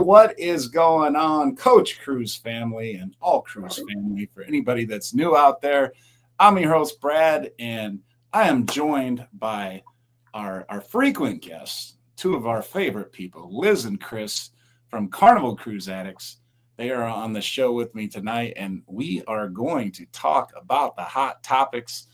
what is going on, Coach Cruise family and all Cruise family? For anybody that's new out there, I'm your host, Brad, and I am joined by our frequent guests, two of our favorite people, Liz and Chris from Carnival Cruise Addicts. They are on the show with me tonight, and we are going to talk about the hot topics.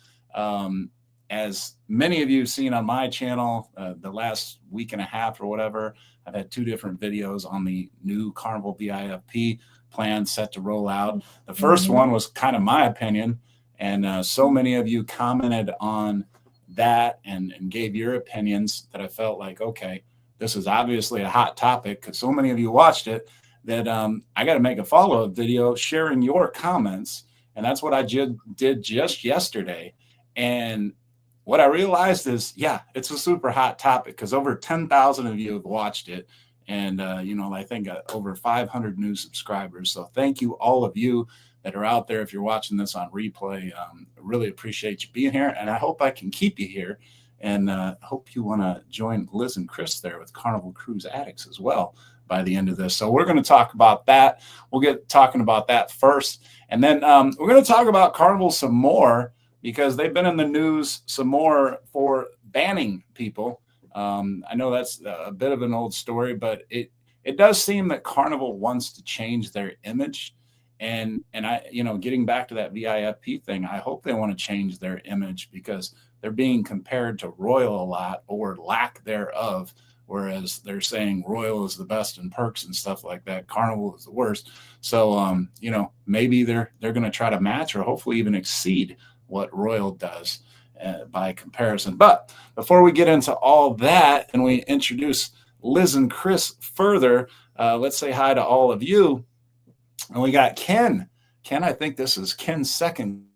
As many of you have seen on my channel, the last week and a half or whatever, I've had two different videos on the new Carnival VIFP plan set to roll out. The first one was kind of my opinion, and so many of you commented on that and gave your opinions that I felt like, okay, this is obviously a hot topic because so many of you watched it that I got to make a follow-up video sharing your comments. And that's what I did just yesterday. And what I realized is, yeah, it's a super hot topic because over 10,000 of you have watched it. And, I think over 500 new subscribers. So thank you, all of you that are out there. If you're watching this on replay, I really appreciate you being here. And I hope I can keep you here. And hope you want to join Liz and Chris there with Carnival Cruise Addicts as well by the end of this. So we're going to talk about that. We'll get talking about that first. And then we're going to talk about Carnival some more, because they've been in the news some more for banning people. I know that's a bit of an old story, but it does seem that Carnival wants to change their image. And I, getting back to that VIFP thing, I hope they want to change their image because they're being compared to Royal a lot, or lack thereof, whereas they're saying Royal is the best in perks and stuff like that. Carnival is the worst. So, maybe they're going to try to match or hopefully even exceed what Royal does by comparison. But before we get into all that and we introduce Liz and Chris further, let's say hi to all of you. And we got Ken. Ken, I think this is Ken's second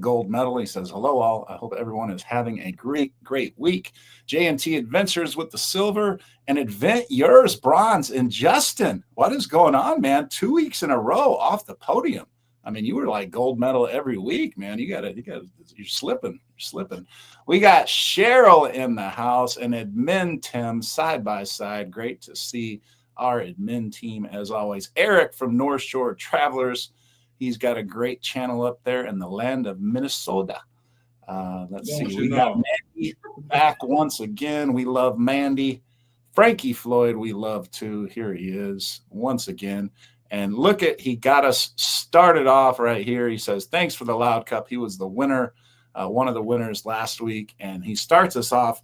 gold medal. He says, hello all. I hope everyone is having a great week. J&T Adventures with the silver, and Advent yours bronze. And Justin, what is going on, man? 2 weeks in a row off the podium. I mean, you were like gold medal every week, man. You're slipping. We got Cheryl in the house and admin Tim side by side. Great to see our admin team as always. Eric from North Shore Travelers. He's got a great channel up there in the land of Minnesota. Let's see. We got Mandy back once again. We love Mandy. Frankie Floyd, we love too. Here he is once again. And look he got us started off right here. He says, thanks for the Loud Cup. He was the winner, one of the winners last week. And he starts us off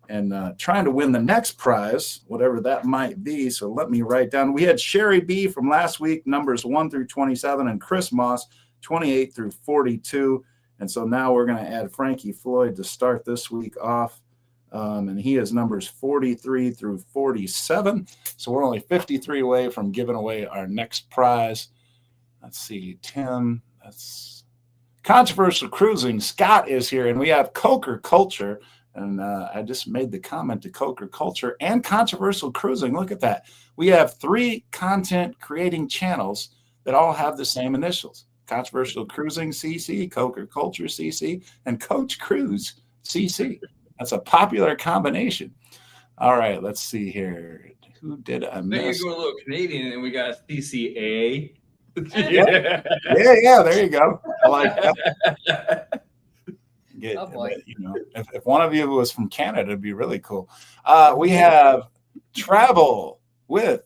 and trying to win the next prize, whatever that might be. So let me write down. We had Sherry B from last week, numbers 1 through 27, and Chris Moss, 28 through 42. And so now we're going to add Frankie Floyd to start this week off. And he has numbers 43 through 47. So we're only 53 away from giving away our next prize. Let's see, Tim, that's Controversial Cruising. Scott is here, and we have Coker Culture. And I just made the comment to Coker Culture and Controversial Cruising. Look at that. We have 3 content creating channels that all have the same initials. Controversial Cruising CC, Coker Culture CC, and Coach Cruise CC. That's a popular combination. All right, let's see here. Who did I miss? There you go, a little Canadian, and we got CCA. Yeah, there you go. I like that. If one of you was from Canada, it'd be really cool. We have Travel with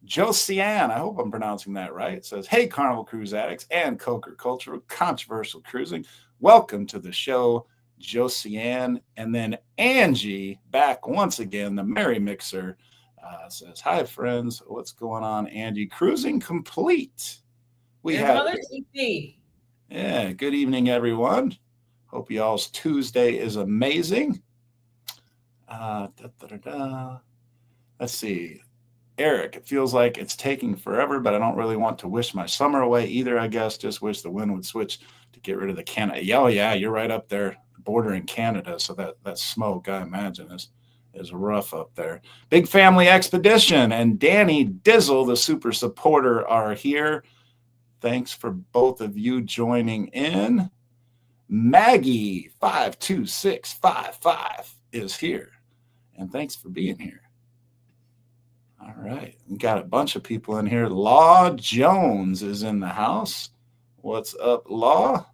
Josiane. I hope I'm pronouncing that right. It says, hey, Carnival Cruise Addicts and Coker Culture, Controversial Cruising. Welcome to the show, Josiane. And then Angie, back once again, the Merry Mixer, says, hi, friends. What's going on, Angie? Cruising complete. We have another TP. Yeah, good evening, everyone. Hope y'all's Tuesday is amazing. Let's see. Eric, it feels like it's taking forever, but I don't really want to wish my summer away either, I guess. Just wish the wind would switch to get rid of the Canada. Oh, yeah, you're right up there, bordering Canada. So that smoke, I imagine, is rough up there. Big Family Expedition and Danny Dizzle, the super supporter, are here. Thanks for both of you joining in. Maggie 52655 is here, and thanks for being here. All right. We got a bunch of people in here. Law Jones is in the house. What's up, Law?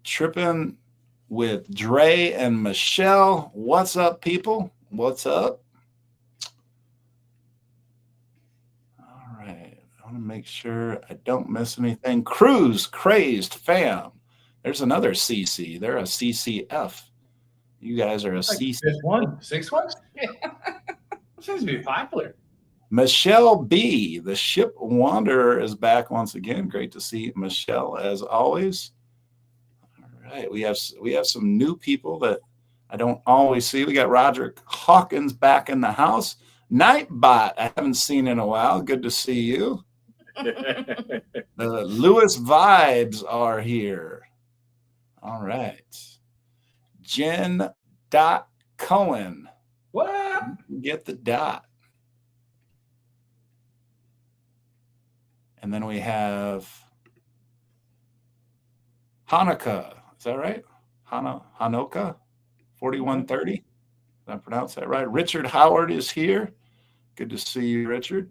Tripping with Dre and Michelle. What's up, people? What's up? All right. I want to make sure I don't miss anything. Cruise Crazed Fam. There's another CC. They're a CCF. You guys are a CC. Fifth one, sixth one. Seems to be popular. Michelle B, the ship wanderer, is back once again. Great to see Michelle as always. All right, we have some new people that I don't always see. We got Roderick Hawkins back in the house. Nightbot, I haven't seen in a while. Good to see you. The Lewis vibes are here. All right. Jen Cohen. What? Get the dot. And then we have Hanukkah. Is that right? Hanukkah 4130. Did I pronounce that right? Richard Howard is here. Good to see you, Richard.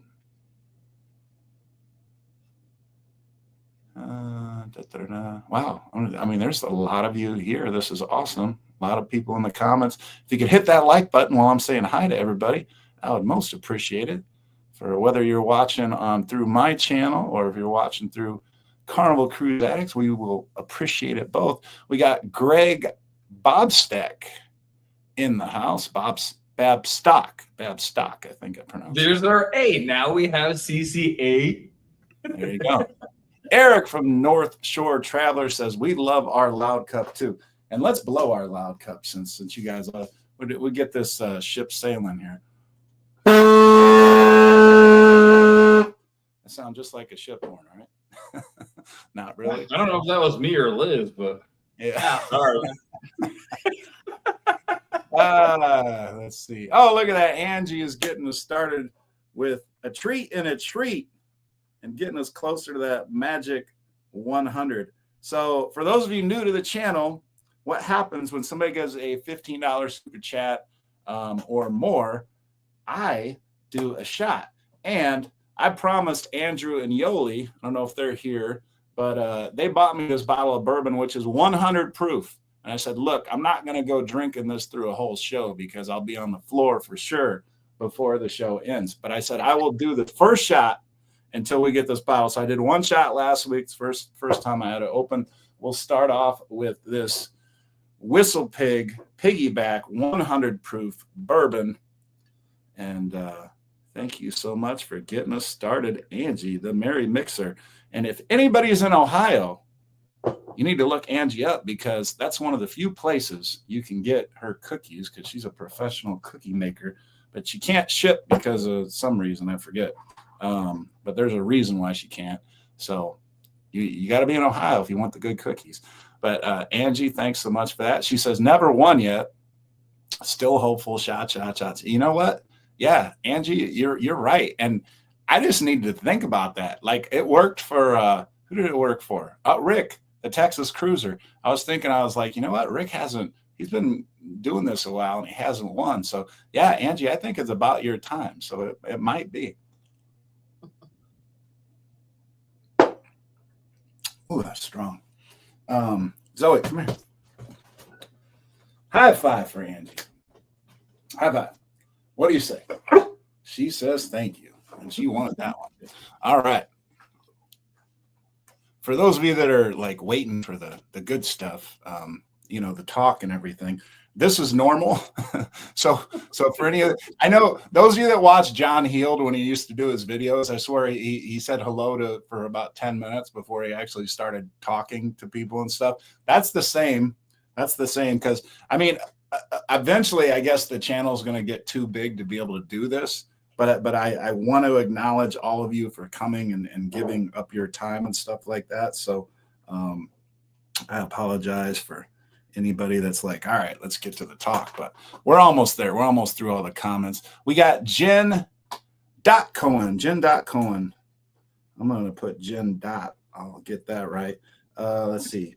Wow. I mean, there's a lot of you here. This is awesome. A lot of people in the comments. If you could hit that like button while I'm saying hi to everybody, I would most appreciate it. For whether you're watching through my channel or if you're watching through Carnival Cruise Addicts, we will appreciate it both. We got Greg Bobstack in the house. Babstock, I think I pronounced it. There's our A. Now we have CCA. There you go. Eric from North Shore Traveler says, we love our loud cup too. And let's blow our loud cup since you guys we get this ship sailing here. That sounds just like a ship horn, right? Not really. I don't know if that was me or Liz, but yeah. Sorry. Let's see. Oh, look at that. Angie is getting us started with a treat and a treat and getting us closer to that magic 100. So for those of you new to the channel, what happens when somebody gives a $15 super chat or more, I do a shot. And I promised Andrew and Yoli, I don't know if they're here, but they bought me this bottle of bourbon, which is 100 proof. And I said, look, I'm not going to go drinking this through a whole show because I'll be on the floor for sure before the show ends. But I said, I will do the first shot until we get this bottle. So I did one shot last week, first time I had it open. We'll start off with this Whistle Pig Piggyback 100 proof bourbon. And thank you so much for getting us started, Angie, the Merry Mixer. And if anybody's in Ohio, you need to look Angie up because that's one of the few places you can get her cookies because she's a professional cookie maker, but she can't ship because of some reason, I forget. But there's a reason why she can't. So you got to be in Ohio if you want the good cookies. But Angie, thanks so much for that. She says, never won yet. Still hopeful. Shots. You know what? Yeah, Angie, you're right. And I just need to think about that. Like it worked for, who did it work for? Rick, the Texas Cruiser. I was like, you know what? Rick he's been doing this a while and he hasn't won. So yeah, Angie, I think it's about your time. So it might be. Ooh, that's strong. Zoe, come here. High five for Angie. High five. What do you say? She says thank you. And she wanted that one. All right. For those of you that are like waiting for the good stuff, the talk and everything, this is normal. so for any of I know those of you that watch John Heald when he used to do his videos, I swear he said hello for about 10 minutes before he actually started talking to people and stuff. That's the same because I mean, eventually I guess the channel is going to get too big to be able to do this. But I want to acknowledge all of you for coming and giving up your time and stuff like that. So I apologize for anybody that's like, all right, let's get to the talk. But we're almost there. We're almost through all the comments. We got Jen Cohen. I'm going to put Jen . I'll get that right. Let's see.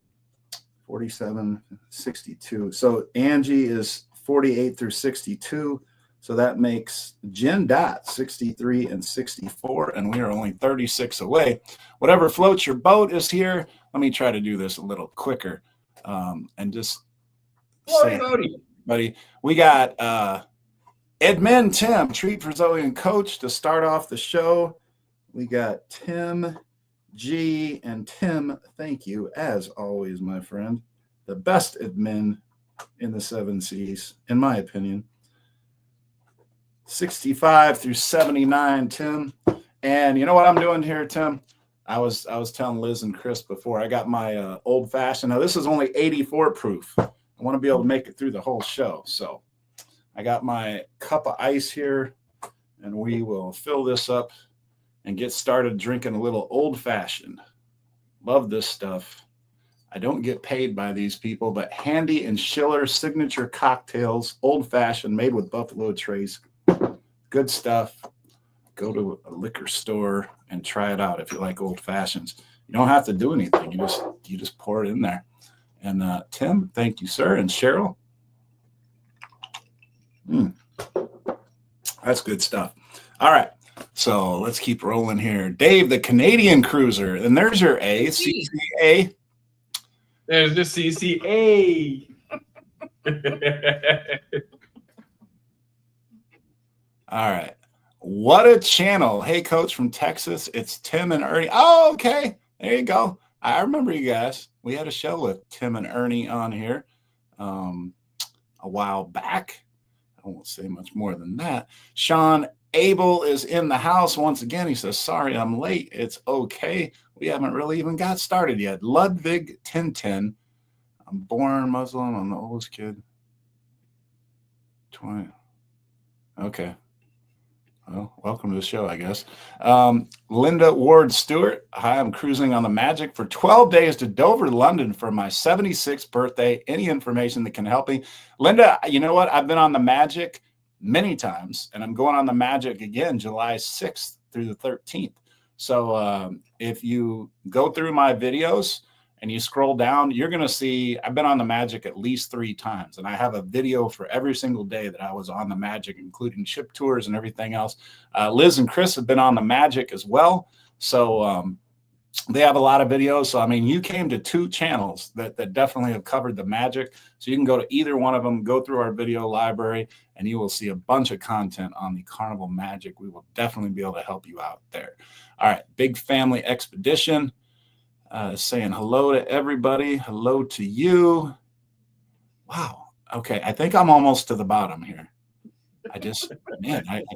47, 62. So Angie is 48 through 62. So that makes Jen Dot 63 and 64, and we are only 36 away. Whatever floats your boat is here. Let me try to do this a little quicker and just say, buddy, we got Edmund Tim, treat for Zoe and Coach to start off the show. We got Tim G and Tim. Thank you, as always, my friend. The best admin in the 7 Seas, in my opinion. 65 through 79, Tim. And you know what I'm doing here, Tim? I was telling Liz and Chris before, I got my old fashioned. Now this is only 84 proof. I want to be able to make it through the whole show. So I got my cup of ice here, and we will fill this up and get started drinking a little old fashioned. Love this stuff. I don't get paid by these people, but Handy and Schiller signature cocktails, old fashioned, made with Buffalo Trace. Good stuff. Go to a liquor store and try it out if you like old fashions. You don't have to do anything. You just pour it in there. And Tim, thank you, sir. And Cheryl. That's good stuff. All right. So let's keep rolling here. Dave, the Canadian Cruiser. And there's your A. CCA. There's the CCA. All right. What a channel. Hey, Coach from Texas. It's Tim and Ernie. Oh, okay. There you go. I remember you guys. We had a show with Tim and Ernie on here a while back. I won't say much more than that. Sean Abel is in the house once again. He says, sorry, I'm late. It's okay. We haven't really even got started yet. Ludwig 1010. I'm born Muslim. I'm the oldest kid. 20. Okay. Well, welcome to the show, I guess. Linda Ward Stewart. Hi, I'm cruising on the Magic for 12 days to Dover, London for my 76th birthday. Any information that can help me? Linda, you know what? I've been on the Magic many times, and I'm going on the Magic again July 6th through the 13th. So if you go through my videos and you scroll down, you're going to see I've been on the Magic at least 3 times. And I have a video for every single day that I was on the Magic, including ship tours and everything else. Liz and Chris have been on the Magic as well. So they have a lot of videos. So, I mean, you came to 2 channels that definitely have covered the Magic. So you can go to either one of them, go through our video library, and you will see a bunch of content on the Carnival Magic. We will definitely be able to help you out there. All right. Big Family Expedition. Saying hello to everybody. Hello to you. Wow. Okay. I think I'm almost to the bottom here. I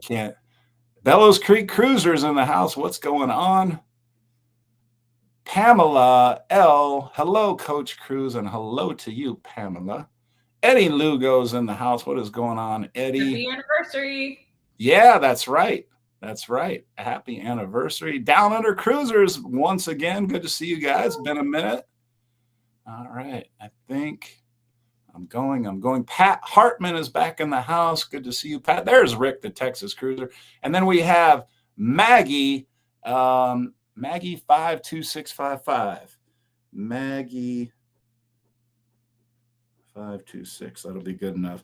can't. Bellows Creek Cruisers in the house. What's going on? Pamela L. Hello, Coach Cruz, and hello to you, Pamela. Eddie Lugo's in the house. What is going on, Eddie? Happy anniversary. Yeah, that's right. That's right. Happy anniversary. Down Under Cruisers once again. Good to see you guys. Been a minute. All right. I think I'm going. Pat Hartman is back in the house. Good to see you, Pat. There's Rick, the Texas Cruiser. And then we have Maggie, Maggie 52655. Maggie 526. That'll be good enough.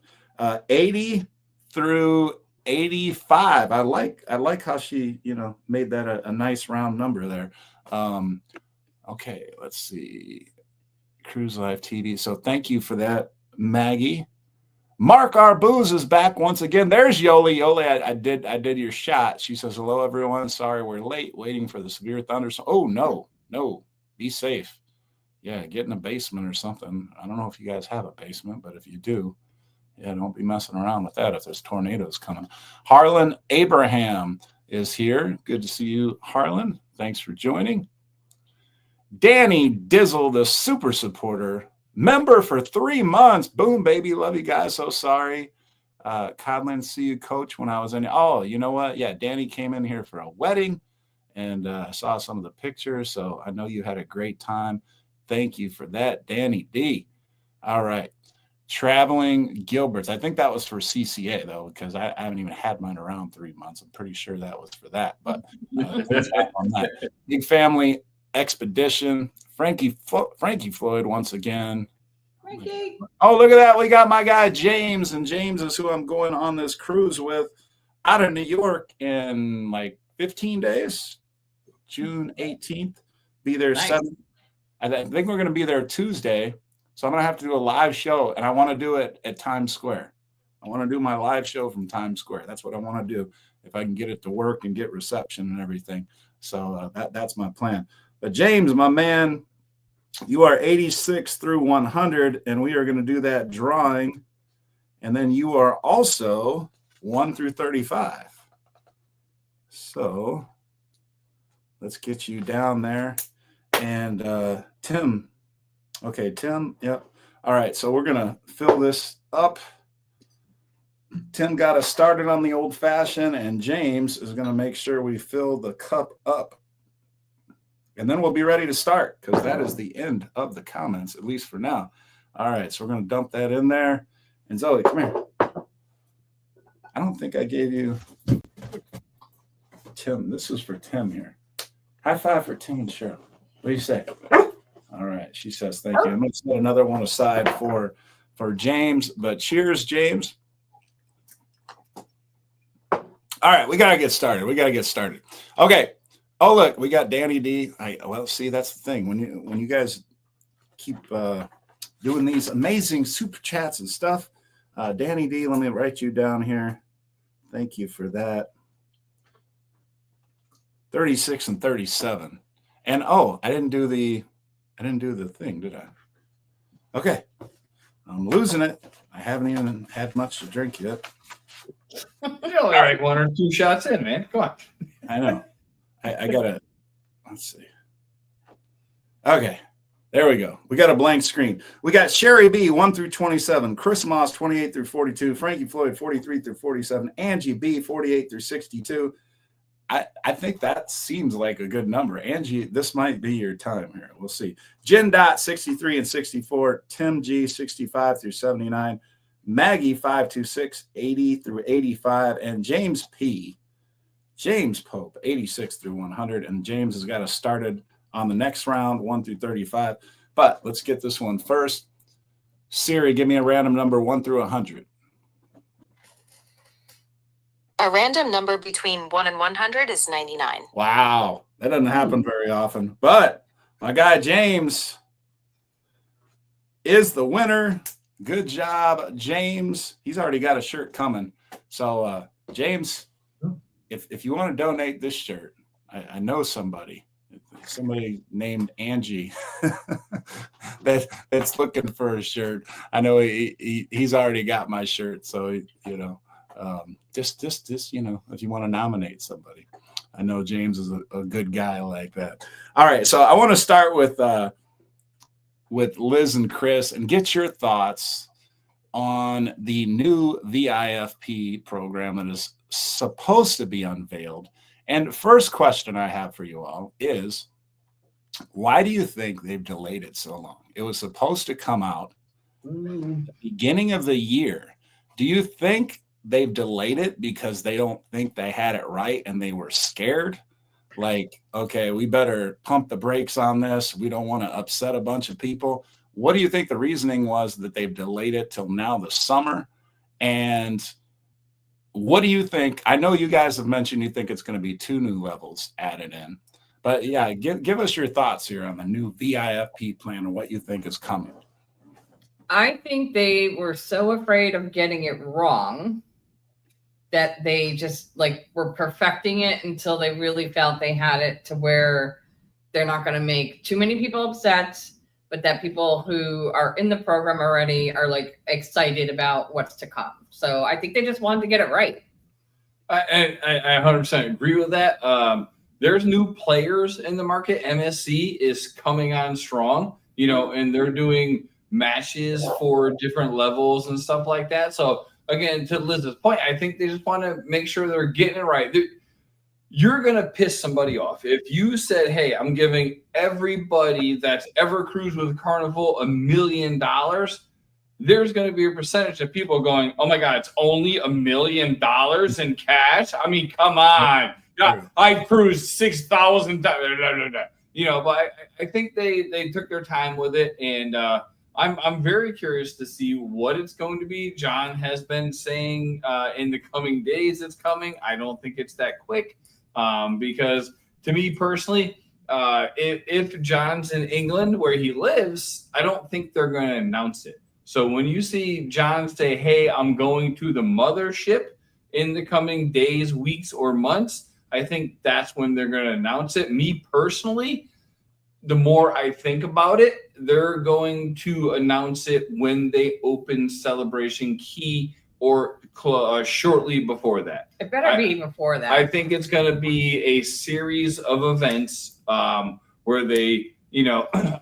80 through 85. I like how she, made that a nice round number there. Okay, let's see. Cruise Life TV. So thank you for that, Maggie. Mark Arbuz is back once again. There's Yoli. Yoli, I did your shot. She says, hello, everyone. Sorry we're late, waiting for the severe thunderstorm. Oh, no. Be safe. Yeah, get in a basement or something. I don't know if you guys have a basement, but if you do, yeah, don't be messing around with that if there's tornadoes coming. Harlan Abraham is here. Good to see you, Harlan. Thanks for joining. Danny Dizzle, the super supporter, member for 3 months. Boom, baby. Love you guys. So sorry. Codlin, see you, Coach, when I was in. Oh, you know what? Yeah, Danny came in here for a wedding, and I saw some of the pictures, so I know you had a great time. Thank you for that, Danny D. All right. Traveling Gilberts. I think that was for CCA, though, because I haven't even had mine around 3 months. I'm pretty sure that was for that. But on that. Big Family Expedition. Frankie Floyd once again. Okay. Oh, look at that. We got my guy James, and James is who I'm going on this cruise with out of New York in like 15 days, June 18th. Be there Nice. 7. I think we're going to be there Tuesday. So I'm going to have to do a live show, and I want to do it at Times Square. I want to do my live show from Times Square. That's what I want to do, if I can get it to work and get reception and everything. So that's my plan. But James, my man, you are 86 through 100, and we are going to do that drawing. And then you are also 1 through 35. So let's get you down there. And Tim. Okay, Tim. Yep. All right. So we're going to fill this up. Tim got us started on the old fashioned, and James is going to make sure we fill the cup up. And then we'll be ready to start, because that is the end of the comments, at least for now. All right. So we're going to dump that in there. And Zoe, come here. I don't think I gave you Tim. This is for Tim here. High five for Tim and Cheryl. What do you say? All right. She says thank you. I'm going to set another one aside for James, but cheers, James. All right, we got to get started. Okay. Oh, look, we got Danny D. Well, see, that's the thing. When you guys keep doing these amazing super chats and stuff, Danny D, let me write you down here. Thank you for that. 36 and 37. And I didn't do the thing, did I? Okay. I'm losing it. I haven't even had much to drink yet. You're only like 1 or 2 shots in, man. Come on. I know. I gotta, let's see. Okay. There we go. We got a blank screen. We got Sherry B, 1 through 27, Chris Moss, 28 through 42, Frankie Floyd, 43 through 47, Angie B, 48 through 62. I think that seems like a good number. Angie, this might be your time here. We'll see. Jen Dot, 63 and 64, Tim G, 65 through 79, Maggie, 526, 80 through 85, and James Pope, 86 through 100. And James has got us started on the next round, 1 through 35. But let's get this one first. Siri, give me a random number 1 through 100. A random number between 1 and 100 is 99. Wow. That doesn't happen very often. But my guy James is the winner. Good job, James. He's already got a shirt coming. So, James, if you want to donate this shirt, I know somebody named Angie that's looking for a shirt. I know he's already got my shirt. So, just if you want to nominate somebody, I know James is a good guy like that. All right. So I want to start with Liz and Chris and get your thoughts on the new VIFP program that is supposed to be unveiled. And first question I have for you all is, why do you think they've delayed it so long? It was supposed to come out at the beginning of the year. Do you think they've delayed it because they don't think they had it right and they were scared? Like, okay, we better pump the brakes on this. We don't want to upset a bunch of people. What do you think the reasoning was that they've delayed it till now the summer? And what do you think? I know you guys have mentioned you think it's going to be 2 new levels added in. But yeah, give us your thoughts here on the new VIFP plan and what you think is coming. I think they were so afraid of getting it wrong that they just were perfecting it until they really felt they had it to where they're not going to make too many people upset, but that people who are in the program already are excited about what's to come. So I think they just wanted to get it right. I 100% agree with that. There's new players in the market. MSC is coming on strong, and they're doing matches for different levels and stuff like that. So again, to Liz's point, I think they just want to make sure they're getting it right. You're going to piss somebody off. If you said, hey, I'm giving everybody that's ever cruised with Carnival $1 million, there's going to be a percentage of people going, oh my God, it's only $1 million in cash. I mean, come on. I cruised 6,000 times. But I think they took their time with it. And I'm very curious to see what it's going to be. John has been saying in the coming days it's coming. I don't think it's that quick because to me personally, if John's in England where he lives, I don't think they're going to announce it. So when you see John say, "Hey, I'm going to the mothership in the coming days, weeks, or months," I think that's when they're going to announce it. Me personally, the more I think about it, they're going to announce it when they open Celebration Key or shortly before that. It better be before that. I think it's going to be a series of events where they,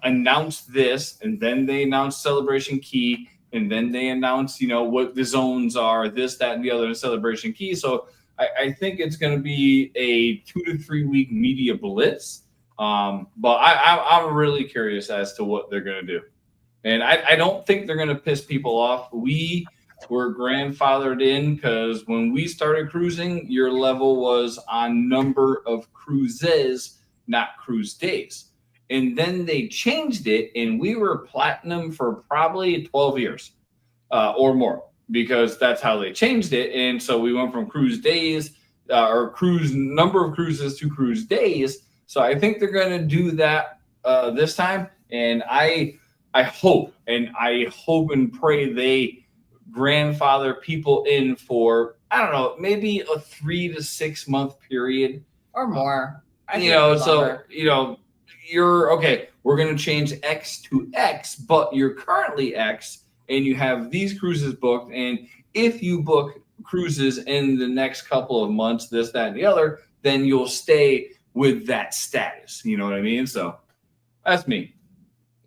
announce this, and then they announce Celebration Key, and then they announce, what the zones are, this, that, and the other in Celebration Key. So I think it's going to be a 2 to 3 week media blitz. But I'm really curious as to what they're going to do. And I don't think they're going to piss people off. We were grandfathered in because when we started cruising, your level was on number of cruises, not cruise days. And then they changed it, and we were platinum for probably 12 years or more because that's how they changed it. And so we went from cruise days or cruise number of cruises to cruise days. So I think they're going to do that this time, and I hope and pray they grandfather people in for, I don't know, maybe a 3 to 6 month period or more. You're okay. We're going to change X to X, but you're currently X, and you have these cruises booked, and if you book cruises in the next couple of months, this, that, and the other, then you'll stay with that status. You know what I mean? So that's me.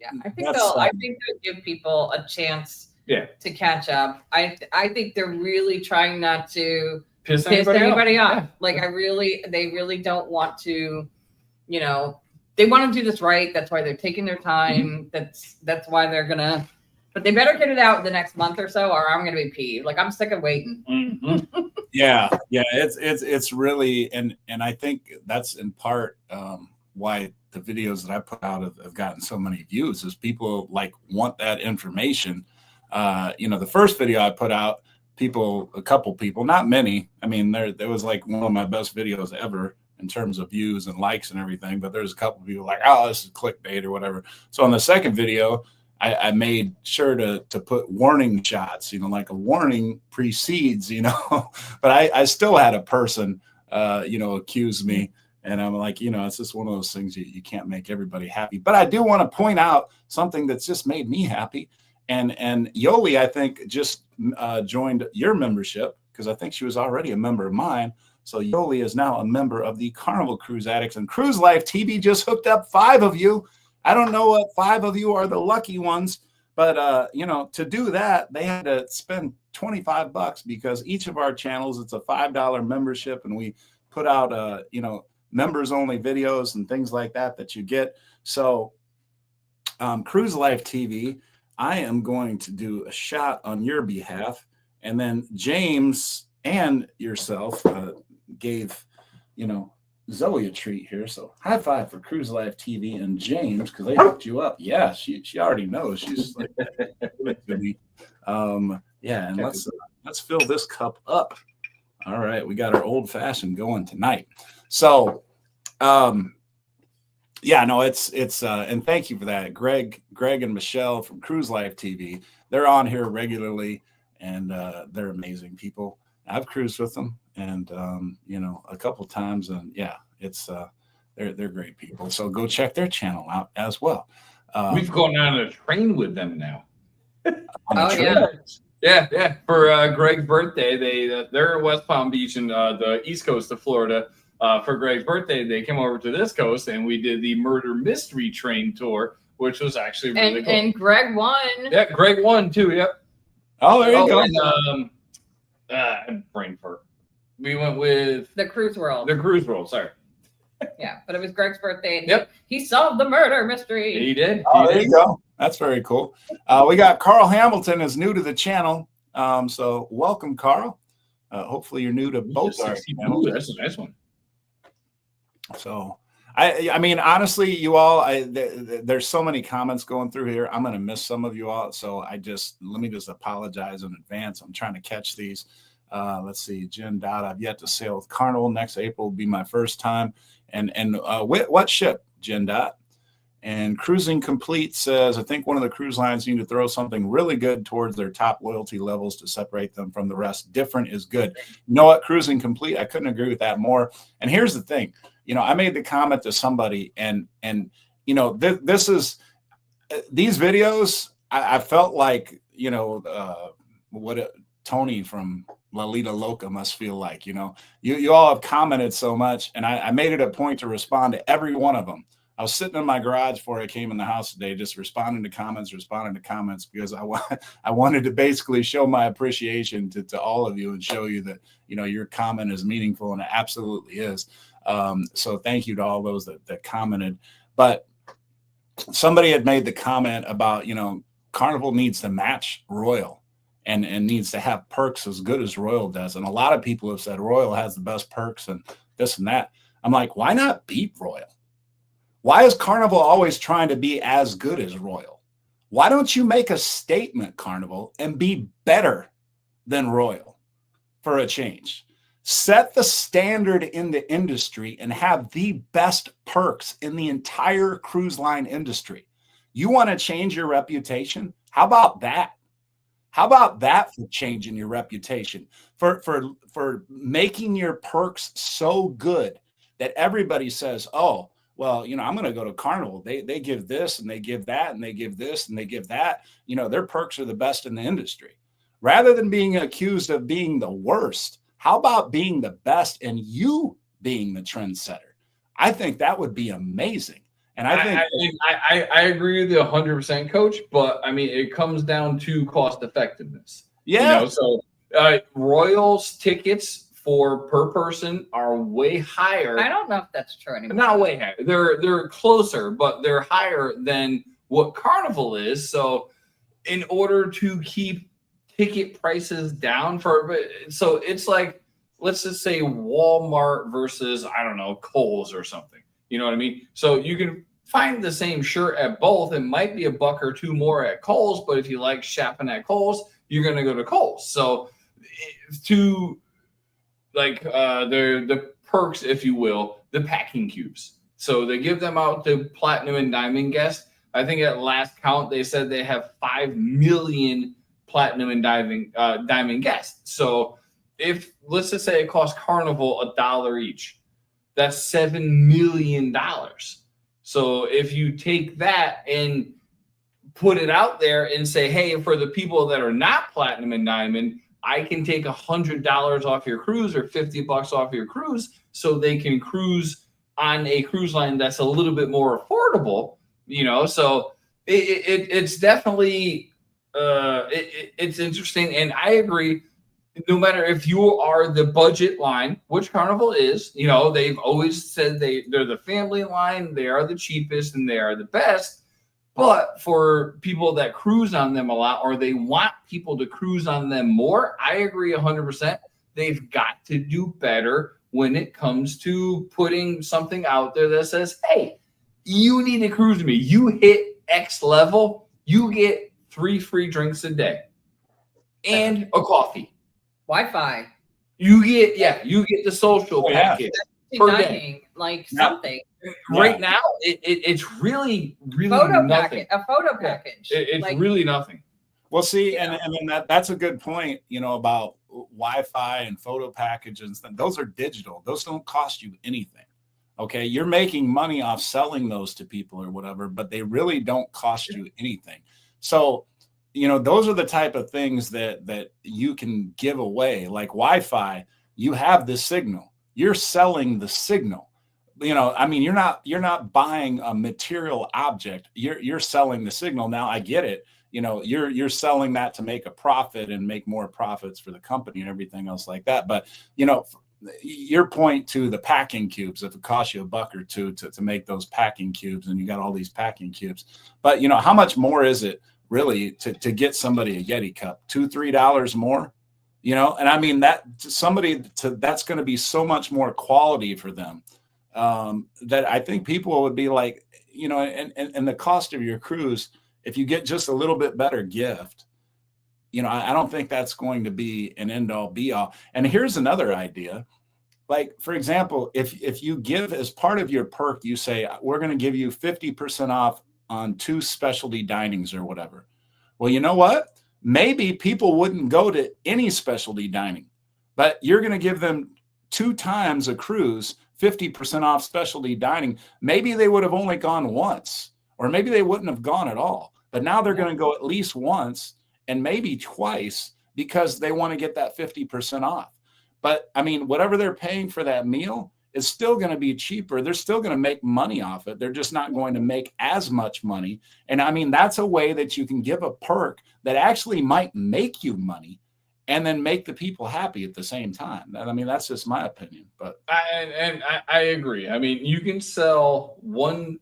Yeah, I think they'll give people a chance to catch up. I think they're really trying not to piss anybody off. Yeah. Like they really don't want to, they want to do this right. That's why they're taking their time. Mm-hmm. That's why they're gonna, but they better get it out in the next month or so, or I'm gonna be peeved. Like I'm sick of waiting. Mm-hmm. Yeah, it's really, and I think that's in part why the videos that I put out have gotten so many views, is people want that information. The first video I put out, a couple people, not many. I mean, there was one of my best videos ever in terms of views and likes and everything, but there's a couple of people oh, this is clickbait or whatever. So on the second video, I made sure to put warning shots, like a warning precedes, but I still had a person, accuse me. And I'm it's just one of those things you can't make everybody happy. But I do want to point out something that's just made me happy. And Yoli, I think, just joined your membership because I think she was already a member of mine. So Yoli is now a member of the Carnival Cruise Addicts, and Cruise Life TV just hooked up 5 of you. I don't know what 5 of you are the lucky ones, but to do that, they had to spend $25 because each of our channels, it's a $5 membership, and we put out members only videos and things like that you get. So Cruise Life TV, I am going to do a shot on your behalf, and then James and yourself gave Zoe a treat here, so high five for Cruise Life TV and James because they hooked you up. Yeah, she already knows. She's like, and let's fill this cup up. All right, we got our old fashioned going tonight. So, it's and thank you for that, Greg and Michelle from Cruise Life TV. They're on here regularly, and they're amazing people. I've cruised with them, and a couple times, and it's they're great people. So go check their channel out as well. We've gone on a train with them now. Yeah. For Greg's birthday, they're in West Palm Beach in the east coast of Florida. For Greg's birthday, they came over to this coast, and we did the murder mystery train tour, which was actually really cool. And Greg won. Yeah, Greg won too. Yep. Oh, there you go. And brain fart. We went with the Cruise World. Sorry. Yeah, but it was Greg's birthday, and he solved the murder mystery. He did. Oh, there you go. That's very cool. We got Carl Hamilton is new to the channel, so welcome, Carl. Hopefully, you're new to both our channels. That's a nice one. So, I mean, honestly, you all, there's so many comments going through here. I'm going to miss some of you all. So let me just apologize in advance. I'm trying to catch these. Let's see, Jen Dot. I've yet to sail with Carnival. Next April will be my first time. And what ship, Jen Dot? And Cruising Complete says, I think one of the cruise lines need to throw something really good towards their top loyalty levels to separate them from the rest. Different is good. You know what, Cruising Complete? I couldn't agree with that more. And here's the thing. I made the comment to somebody, and this is these videos. I felt like what Tony from Lalita Loca must feel like. You all have commented so much, and I made it a point to respond to every one of them. I was sitting in my garage before I came in the house today, just responding to comments, because I wanted to basically show my appreciation to all of you and show you that, your comment is meaningful, and it absolutely is. So thank you to all those that commented. But somebody had made the comment about, Carnival needs to match Royal and needs to have perks as good as Royal does. And a lot of people have said Royal has the best perks and this and that. I'm like, why not beat Royal? Why is Carnival always trying to be as good as Royal? Why don't you make a statement, Carnival, and be better than Royal for a change? Set the standard in the industry and have the best perks in the entire cruise line industry. You want to change your reputation? How about that? How about that for changing your reputation? For making your perks so good that everybody says, oh, well, I'm going to go to Carnival. They give this and they give that and they give this and they give that. Their perks are the best in the industry. Rather than being accused of being the worst, how about being the best and you being the trendsetter? I think that would be amazing. And I agree with you 100%, Coach. But I mean, it comes down to cost effectiveness. Yeah. Royals tickets per person are way higher. I don't know if that's true anymore. Not way higher. They're closer, but they're higher than what Carnival is. So, in order to keep ticket prices down so it's like, let's just say Walmart versus, I don't know, Kohl's or something. You know what I mean? So you can find the same shirt at both. It might be $1 or $2 more at Kohl's, but if you like shopping at Kohl's, you're going to go to Kohl's. So the perks, if you will, the packing cubes. So they give them out to platinum and diamond guests. I think at last count, they said they have 5 million platinum and diamond guests. So if, let's just say it costs Carnival $1 each, that's $7 million. So if you take that and put it out there and say, hey, for the people that are not platinum and diamond, I can take $100 off your cruise or $50 off your cruise so they can cruise on a cruise line that's a little bit more affordable, so it's definitely it's interesting. And I agree, no matter if you are the budget line, which Carnival is, they've always said they're the family line, they are the cheapest and they are the best. But for people that cruise on them a lot, or they want people to cruise on them more, I agree 100%. They've got to do better when it comes to putting something out there that says, hey, you need to cruise with me. You hit X level, you get 3 free drinks a day and a coffee. Wi-Fi. You get the social package per day. Like something. Right now, it's really nothing. A photo package. It's really nothing. Well, see, and then that's a good point, about Wi-Fi and photo packages. Those are digital. Those don't cost you anything. Okay, you're making money off selling those to people or whatever, but they really don't cost you anything. So, those are the type of things that you can give away. Like Wi-Fi, you have the signal. You're selling the signal. You're not buying a material object. You're selling the signal. Now I get it. You're selling that to make a profit and make more profits for the company and everything else like that. But, your point to the packing cubes, if it costs you $1 or $2 to make those packing cubes, and you got all these packing cubes, but how much more is it really to get somebody a Yeti cup? $2-3 more, and that's going to be so much more quality for them. that I think people would be like, you know, and the cost of your cruise, if you get just a little bit better gift, you know, I don't think that's going to be an end all be all. And here's another idea. Like, for example, if you give as part of your perk, you say, we're going to give you 50% off on 2 specialty dinings or whatever. Well, you know what? Maybe people wouldn't go to any specialty dining, but you're going to give them 2 times a cruise, 50% off specialty dining. Maybe they would have only gone once, or maybe they wouldn't have gone at all. But now they're going to go at least once and maybe twice because they want to get that 50% off. But I mean, whatever they're paying for that meal is still going to be cheaper. They're still going to make money off it. They're just not going to make as much money. And I mean, that's a way that you can give a perk that actually might make you money and then make the people happy at the same time. I mean, that's just my opinion. But I agree. I mean, you can sell one.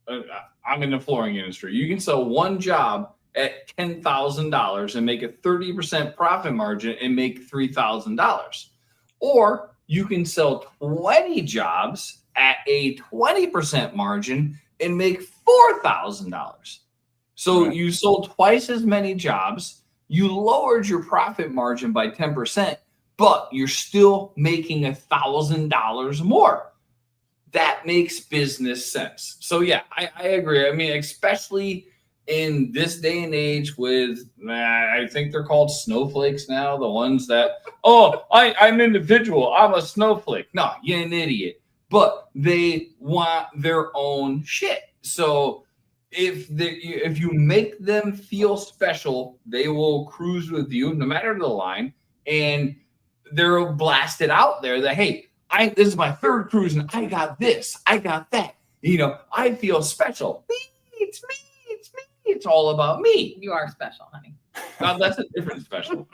I'm in the flooring industry. You can sell one job at $10,000 and make a 30% profit margin and make $3,000. Or you can sell 20 jobs at a 20% margin and make $4,000. So you sold twice as many jobs. You lowered your profit margin by 10%, but you're still making $1,000 more. That makes business sense. So yeah, I agree. I mean, especially in this day and age with, I think they're called snowflakes now, the ones that, I'm individual, I'm a snowflake. No, you're an idiot. But they want their own shit. So if you make them feel special, they will cruise with you no matter the line, and they're blasted out there that, hey, this is my 3rd cruise and I got this, I got that. You know, I feel special. It's me. It's all about me. You are special, honey. That's a different special.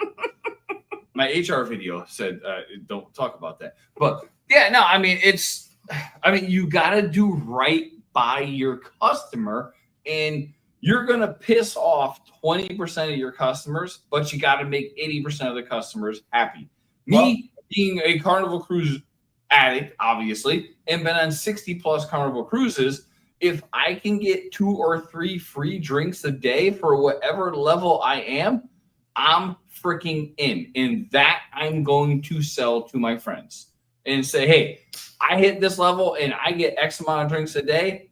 My HR video said, don't talk about that. But yeah, no, I mean, you got to do right by your customer, and you're going to piss off 20% of your customers, but you got to make 80% of the customers happy. Me being a Carnival cruise addict, obviously, and been on 60 plus Carnival cruises, if I can get 2 or 3 free drinks a day for whatever level I am, I'm freaking in. And that I'm going to sell to my friends and say, hey, I hit this level and I get X amount of drinks a day.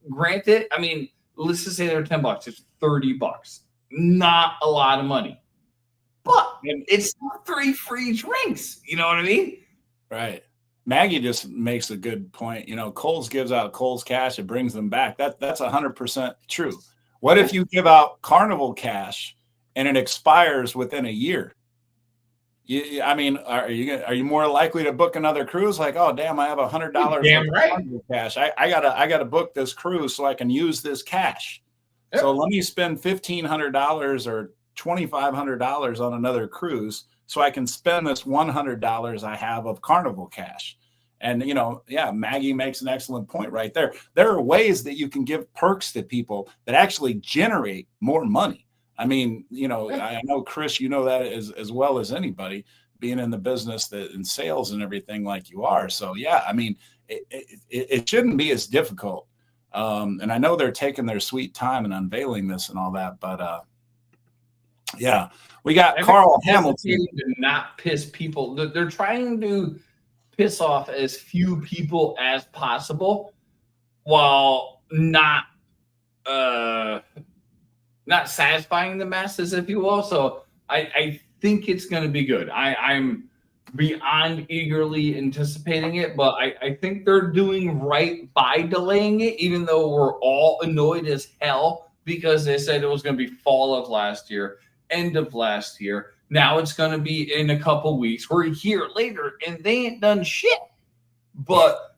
Granted, I mean, let's just say they're $10. It's $30. Not a lot of money. But it's not 3 free drinks. You know what I mean? Right. Maggie just makes a good point. You know, Kohl's gives out Kohl's cash. It brings them back. That's 100% true. What if you give out Carnival cash and it expires within a year? I mean, are you more likely to book another cruise? Like, oh, damn, I have $100 damn right. Carnival cash. I gotta book this cruise so I can use this cash. Yep. So let me spend $1,500 or $2,500 on another cruise so I can spend this $100 I have of Carnival cash. And, you know, yeah, Maggie makes an excellent point right there. There are ways that you can give perks to people that actually generate more money. I mean, you know, I know, Chris, you know that as well as anybody, being in the business in sales and everything like you are. So, yeah, I mean, it shouldn't be as difficult. And I know they're taking their sweet time and unveiling this and all that, but yeah, we got Carl Hamilton. To not piss people. They're trying to piss off as few people as possible while not satisfying the masses, if you will. So I think it's going to be good. I'm beyond eagerly anticipating it, but I think they're doing right by delaying it, even though we're all annoyed as hell because they said it was going to be fall of last year, end of last year. Now it's going to be in a couple weeks. We're a year later and they ain't done shit. But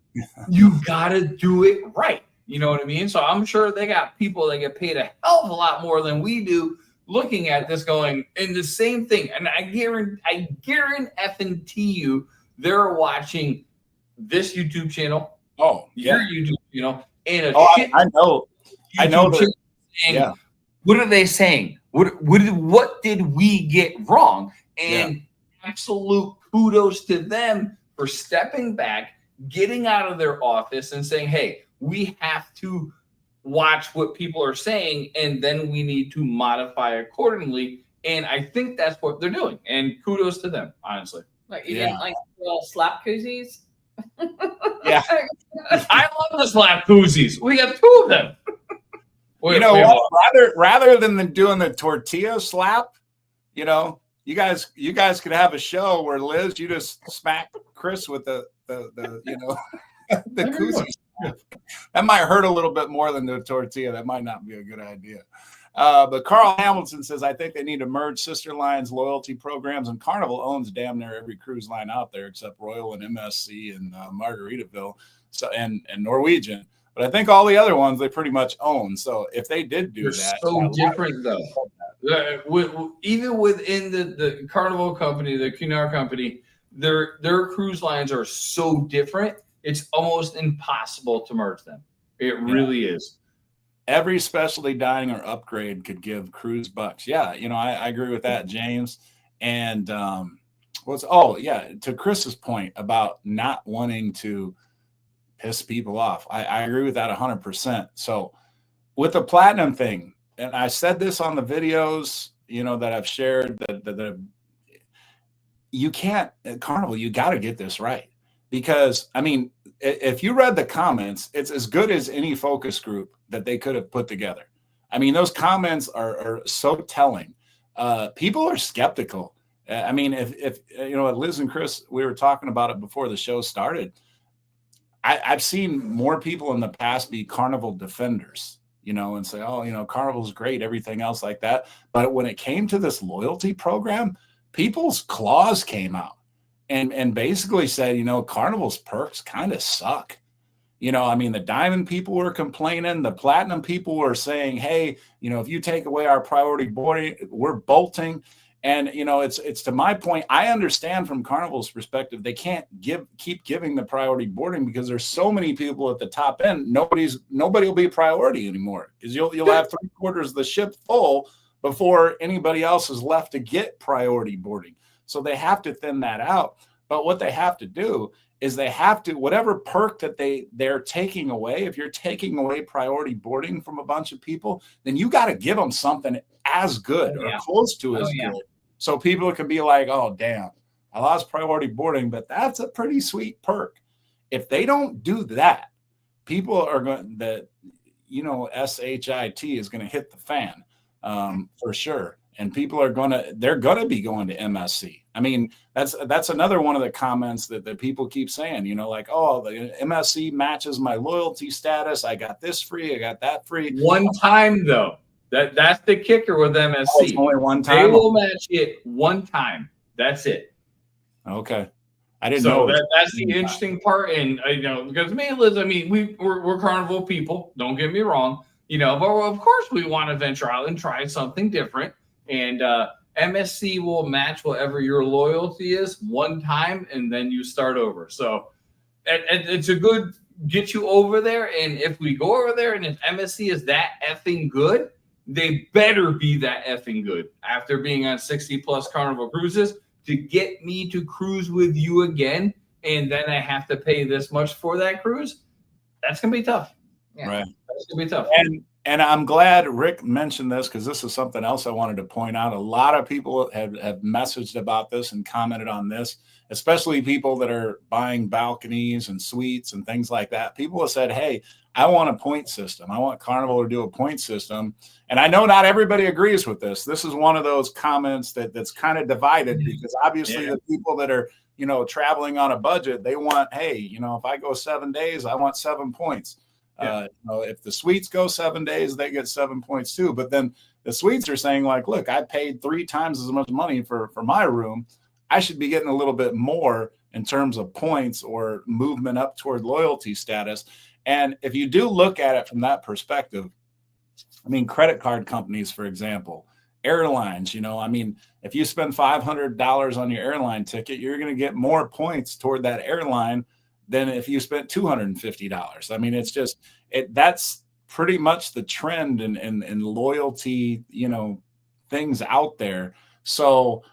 you got to do it right. You know what I mean? So I'm sure they got people that get paid a hell of a lot more than we do looking at this going, and the same thing. And I guarantee you they're watching this YouTube channel. Oh, yeah. Your YouTube channel. And I know. And what are they saying? What did we get wrong? And absolute kudos to them for stepping back getting out of their office and saying, hey, we have to watch what people are saying, and then we need to modify accordingly. And I think that's what they're doing. And kudos to them, honestly. Like you didn't like little slap koozies? Yeah. I love the slap koozies. We have 2 of them. You know what? Rather than doing the tortilla slap, you know, you guys could have a show where Liz, you just smack Chris with the you know the koozie. That might hurt a little bit more than the tortilla. That might not be a good idea. But Carl Hamilton says, I think they need to merge Sister Lines loyalty programs, and Carnival owns damn near every cruise line out there except Royal and MSC and Margaritaville, so and Norwegian. But I think all the other ones they pretty much own. So if they did do that, so different though. Even within the Carnival company, the Cunard company, their cruise lines are so different. It's almost impossible to merge them. It really is. Every specialty dining or upgrade could give cruise bucks. Yeah, you know, I agree with that, James. And to Chris's point about not wanting to piss people off. I agree with that 100%. So with the platinum thing, and I said this on the videos, you know, that I've shared, that you can't, at Carnival, you got to get this right. Because, I mean, if you read the comments, it's as good as any focus group that they could have put together. I mean, those comments are so telling. People are skeptical. I mean, if you know, Liz and Chris, we were talking about it before the show started. I've seen more people in the past be Carnival defenders, you know, and say, oh, you know, Carnival's great, everything else like that. But when it came to this loyalty program, people's claws came out and basically said, you know, Carnival's perks kind of suck. You know, I mean, the diamond people were complaining. The platinum people were saying, hey, you know, if you take away our priority boarding, we're bolting. And, you know, it's to my point. I understand from Carnival's perspective, they can't keep giving the priority boarding because there's so many people at the top end. Nobody will be priority anymore because you'll have 3/4 of the ship full before anybody else is left to get priority boarding. So they have to thin that out. But what they have to do is they have to, whatever perk that they're taking away, if you're taking away priority boarding from a bunch of people, then you got to give them something as good or close to as good. So people can be like, oh, damn, I lost priority boarding, but that's a pretty sweet perk. If they don't do that, people are going to, you know, SHIT is going to hit the fan for sure. And people they're going to be going to MSC. I mean, that's another one of the comments that people keep saying, you know, like, oh, the MSC matches my loyalty status. I got this free. I got that free. One time, though. That's the kicker with MSC. Oh, it's only one time. They will match it one time. That's it. Okay. I didn't know. That's the interesting part. And, you know, because me and Liz, I mean, we're Carnival people. Don't get me wrong. You know, but of course we want to venture out and try something different. And MSC will match whatever your loyalty is one time, and then you start over. So it's a good get you over there. And if we go over there and if MSC is that effing good, they better be that effing good after being on 60 plus Carnival cruises to get me to cruise with you again. And then I have to pay this much for that cruise. That's going to be tough. Yeah. Right. That's going to be tough. And I'm glad Rick mentioned this because this is something else I wanted to point out. A lot of people have messaged about this and commented on this, especially people that are buying balconies and suites and things like that. People have said, hey, I want a point system. I want Carnival to do a point system. And I know not everybody agrees with this. This is one of those comments that's kind of divided because obviously the people that are, you know, traveling on a budget, they want, hey, you know, if I go 7 days, I want 7 points. You know, if the suites go 7 days, they get 7 points too. But then the suites are saying like, look, I paid 3 times as much money for my room. I should be getting a little bit more in terms of points or movement up toward loyalty status. And if you do look at it from that perspective, I mean, credit card companies, for example, airlines, you know, I mean, if you spend $500 on your airline ticket, you're going to get more points toward that airline than if you spent $250. I mean, it's just that's pretty much the trend in loyalty, you know, things out there. So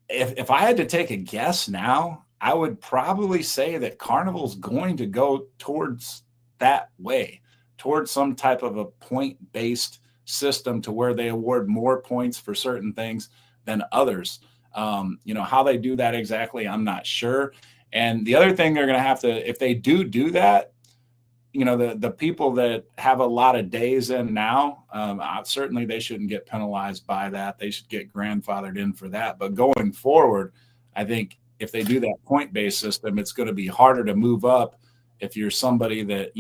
if I had to take a guess now, I would probably say that Carnival's going to go towards that way, towards some type of a point-based system to where they award more points for certain things than others. How they do that exactly, I'm not sure. And the other thing they're going to have to, if they do that, the people that have a lot of days in now, certainly they shouldn't get penalized by that. They should get grandfathered in for that. But going forward, I think if they do that point-based system, it's going to be harder to move up if you're somebody that,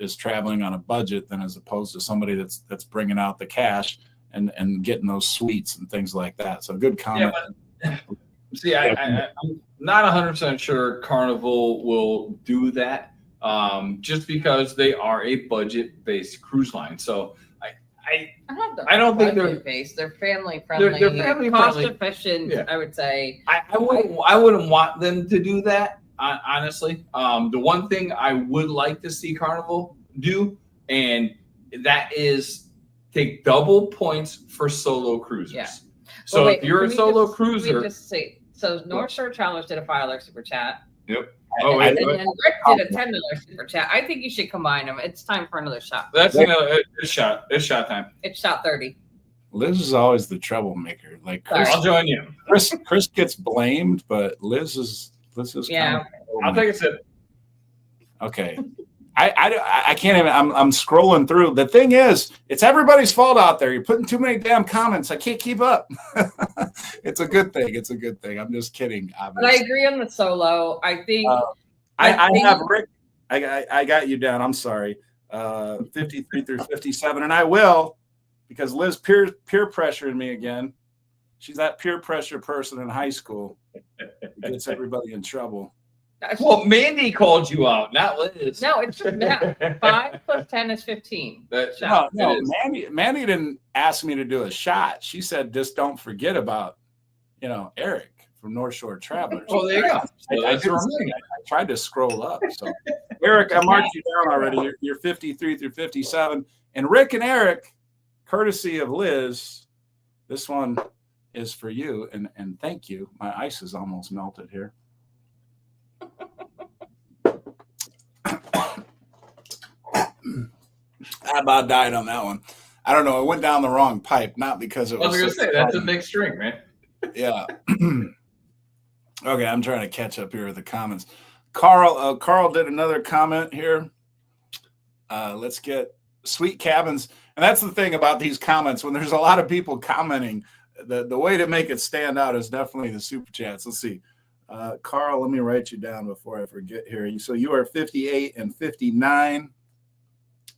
is traveling on a budget than as opposed to somebody that's bringing out the cash and getting those suites and things like that. So good comment. Yeah, see, I'm not 100% sure Carnival will do that. Just because they are a budget-based cruise line. So I don't think they're based. They're family friendly. They're family cost friendly. efficient. Yeah. I would say. I wouldn't want them to do that. Honestly, the one thing I would like to see Carnival do, and that is take double points for solo cruisers. Yeah. So wait, if you're a solo cruiser, let me just say. So North Shore Travelers did a $5 super chat. Yep. And then Rick did a $10 super chat. I think you should combine them. It's time for another shot. That's another shot. It's shot time. It's shot 30. Liz is always the troublemaker. Like Chris, I'll join you. Chris gets blamed, but Liz is Yeah. I'll take a sip. Okay. I can't even. I'm scrolling through. The thing is, it's everybody's fault out there. You're putting too many damn comments. I can't keep up. It's a good thing. It's a good thing. I'm just kidding. Obviously. But I agree on the solo. I think. I have Rick. I got you down. I'm sorry. 53 through 57, and I will, because Liz peer pressured me again. She's that peer pressure person in high school. It gets everybody in trouble. Well, Mandy called you out, not Liz. No, it's just math. 5 plus 10 is 15. No, Mandy didn't ask me to do a shot. She said, just don't forget about, Eric from North Shore Travelers. Oh, there you go. I tried to scroll up. So, Eric, I marked you down already. You're 53 through 57. And Rick and Eric, courtesy of Liz, this one is for you. And thank you. My ice is almost melted here. I about died on that one. I don't know. It went down the wrong pipe, not because it was. I was going to say, that's a big string, man. Yeah. Okay, I'm trying to catch up here with the comments. Carl did another comment here. Let's get Sweet Cabins. And that's the thing about these comments. When there's a lot of people commenting, the way to make it stand out is definitely the super chats. Let's see. Carl, let me write you down before I forget here. So you are 58 and 59.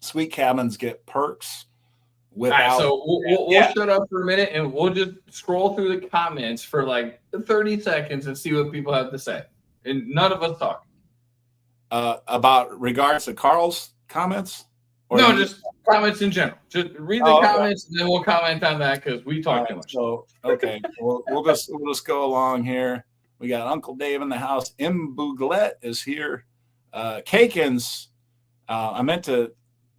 Sweet Cabins get perks. Without, so we'll shut up for a minute and we'll just scroll through the comments for like 30 seconds and see what people have to say. And none of us talk. About regards to Carl's comments? No, just comments in general. Just read the comments and then we'll comment on that because we talk too much. So okay, we'll just go along here. We got Uncle Dave in the house. M. Bouglet is here. Kakins, I meant to,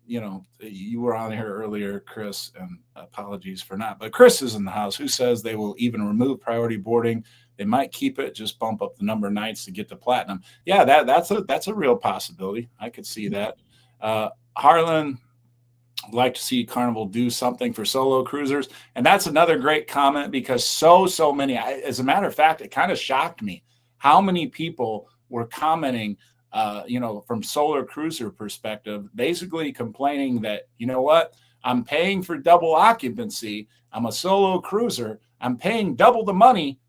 you were on here earlier, Chris, and apologies for not. But Chris is in the house. Who says they will even remove priority boarding? They might keep it, just bump up the number of nights to get to platinum. Yeah, that's a real possibility. I could see that. Harlan, I'd like to see Carnival do something for solo cruisers. And that's another great comment because so many, as a matter of fact, it kind of shocked me how many people were commenting, from solo cruiser perspective, basically complaining that, you know what, I'm paying for double occupancy. I'm a solo cruiser. I'm paying double the money.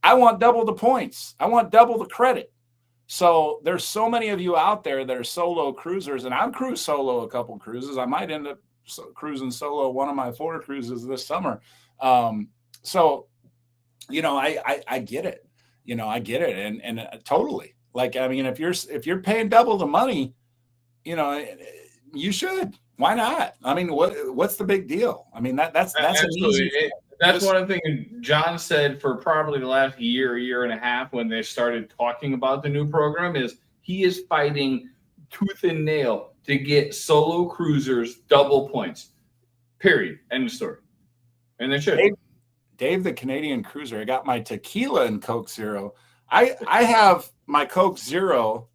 I want double the points. I want double the credit. So there's so many of you out there that are solo cruisers, and I've cruised solo a couple cruises. I might end up cruising solo one of my 4 cruises this summer. I get it. I get it, and totally. Like, I mean, if you're paying double the money, you should. Why not? I mean, what's the big deal? I mean, that's an easy. That's one of the things John said for probably the last year and a half when they started talking about the new program is he is fighting tooth and nail to get solo cruisers double points. Period. End of story. And they should. Dave, the Canadian cruiser, I got my tequila and Coke Zero. I have my Coke Zero,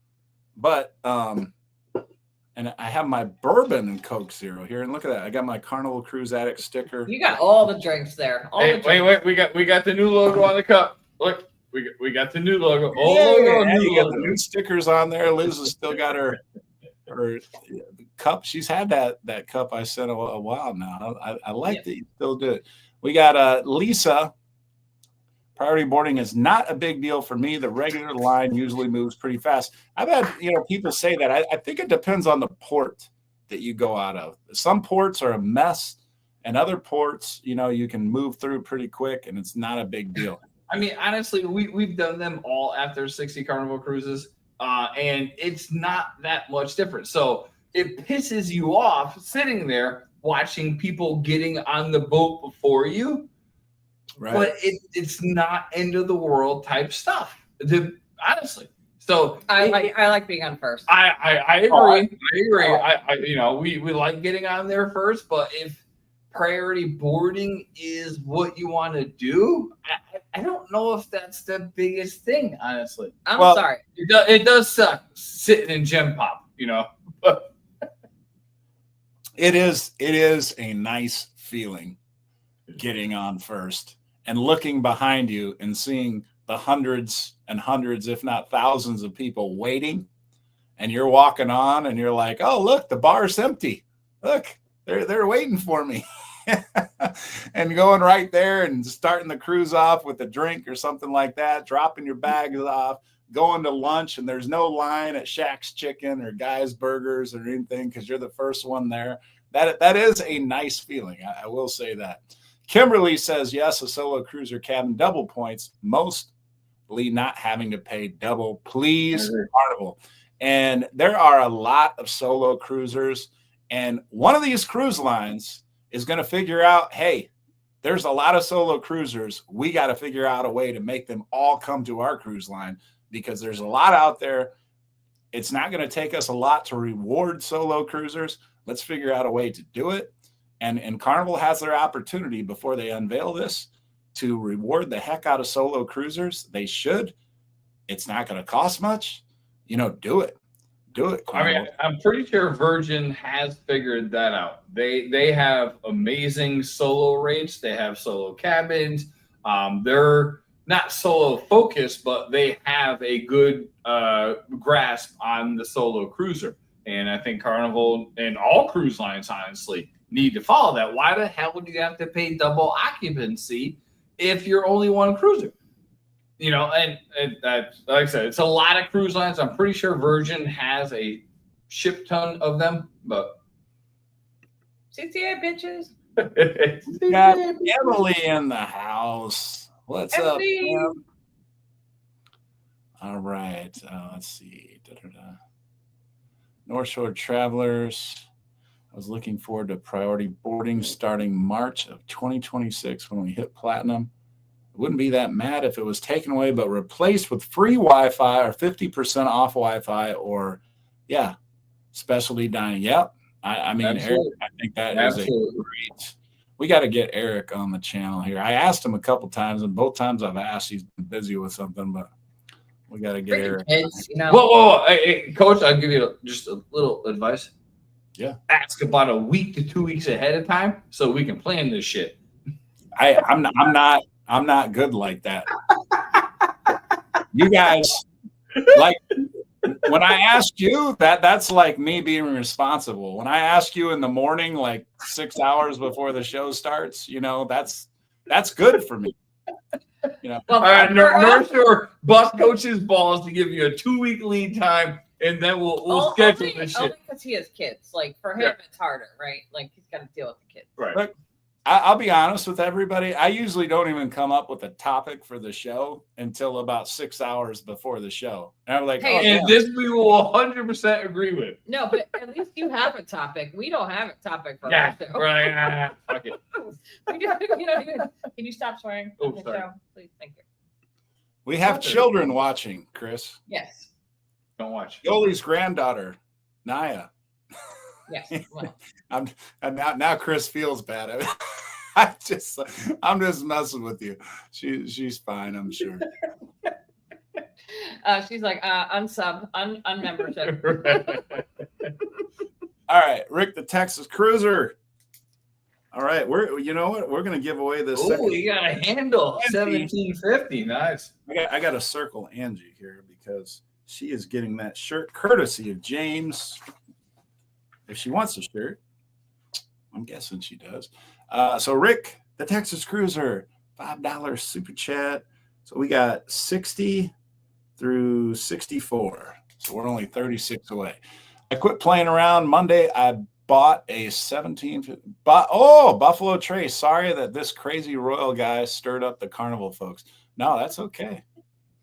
but and I have my bourbon and Coke Zero here. And look at that. I got my Carnival Cruise Addict sticker. You got all the drinks there. Wait. We got the new logo on the cup. Look, we got the new logo. Oh, Yeah, new you got logo. the new stickers on there. Liz has still got her cup. She's had that cup I sent a while now. I like that you still do it. We got Lisa. Priority boarding is not a big deal for me. The regular line usually moves pretty fast. I've had people say that. I think it depends on the port that you go out of. Some ports are a mess, and other ports, you can move through pretty quick, and it's not a big deal. I mean, honestly, we've done them all after 60 Carnival cruises, and it's not that much different. So it pisses you off sitting there watching people getting on the boat before you. Right. But it's not end of the world type stuff. Honestly, so I like being on first. I agree. I agree. We like getting on there first, but if priority boarding is what you want to do, I don't know if that's the biggest thing. Honestly, I'm sorry. It does suck sitting in Gem Pop. But it is a nice feeling getting on first and looking behind you and seeing the hundreds and hundreds, if not thousands of people waiting, and you're walking on and you're like, oh, look, the bar's empty. Look, they're waiting for me. And going right there and starting the cruise off with a drink or something like that, dropping your bags off, going to lunch, and there's no line at Shaq's Chicken or Guy's Burgers or anything because you're the first one there. That is a nice feeling. I will say that. Kimberly says, yes, a solo cruiser cabin double points, mostly not having to pay double. Please, Carnival. And there are a lot of solo cruisers, and one of these cruise lines is going to figure out, hey, there's a lot of solo cruisers. We got to figure out a way to make them all come to our cruise line because there's a lot out there. It's not going to take us a lot to reward solo cruisers. Let's figure out a way to do it. And Carnival has their opportunity before they unveil this to reward the heck out of solo cruisers. They should. It's not going to cost much. Do it. Do it, Carnival. I mean, I'm pretty sure Virgin has figured that out. They have amazing solo rates. They have solo cabins. They're not solo focused, but they have a good grasp on the solo cruiser. And I think Carnival and all cruise lines, honestly, need to follow that. Why the hell would you have to pay double occupancy if you're only one cruiser? And that, like I said, it's a lot of cruise lines. I'm pretty sure Virgin has a ship ton of them, but CTA bitches. Got Emily in the house. What's Emily. up, Em? All right. Let's see. North Shore Travelers. I was looking forward to priority boarding starting March of 2026 when we hit platinum. I wouldn't be that mad if it was taken away, but replaced with free Wi-Fi or 50% off Wi-Fi or, specialty dining. Yep. I mean, Eric, I think that is a great. We got to get Eric on the channel here. I asked him a couple times, and both times I've asked, he's been busy with something, but we got to get Eric. Kids, Whoa. Hey, Coach, I'll give you just a little advice. Yeah. Ask about a week to 2 weeks ahead of time so we can plan this shit. I'm not good like that. You guys, like when I ask you, that's like me being responsible. When I ask you in the morning, like 6 hours before the show starts, that's good for me. Well, all right, North Shore bust Coach's balls to give you a 2 week lead time, and then we'll schedule this shit. Only because he has kids. Like for him, it's harder, right? Like he's got to deal with the kids. Right. Look, I'll be honest with everybody. I usually don't even come up with a topic for the show until about 6 hours before the show. And I'm like, and this we will 100% agree with. No, but at least you have a topic. We don't have a topic for our show. Right. Fuck it. Can you stop swearing? Oh, sorry. Show? Please, thank you. We have children watching, Chris. Yes. Don't watch. Yoli's granddaughter, Naya. Yes. Well. Now Chris feels bad. I'm just messing with you. She's fine, I'm sure. She's like, unsub, unmembership. All right, Rick, the Texas Cruiser. All right, you know what? We're gonna give away this. Oh, you got a handle, 1750. Nice. I got to circle Angie here because she is getting that shirt courtesy of James. If she wants a shirt, I'm guessing she does. So Rick, the Texas Cruiser, $5 super chat. So we got 60 through 64. So we're only 36 away. I quit playing around Monday. I bought a 17. Buffalo Trace. Sorry that this crazy Royal guy stirred up the Carnival folks. No, that's okay.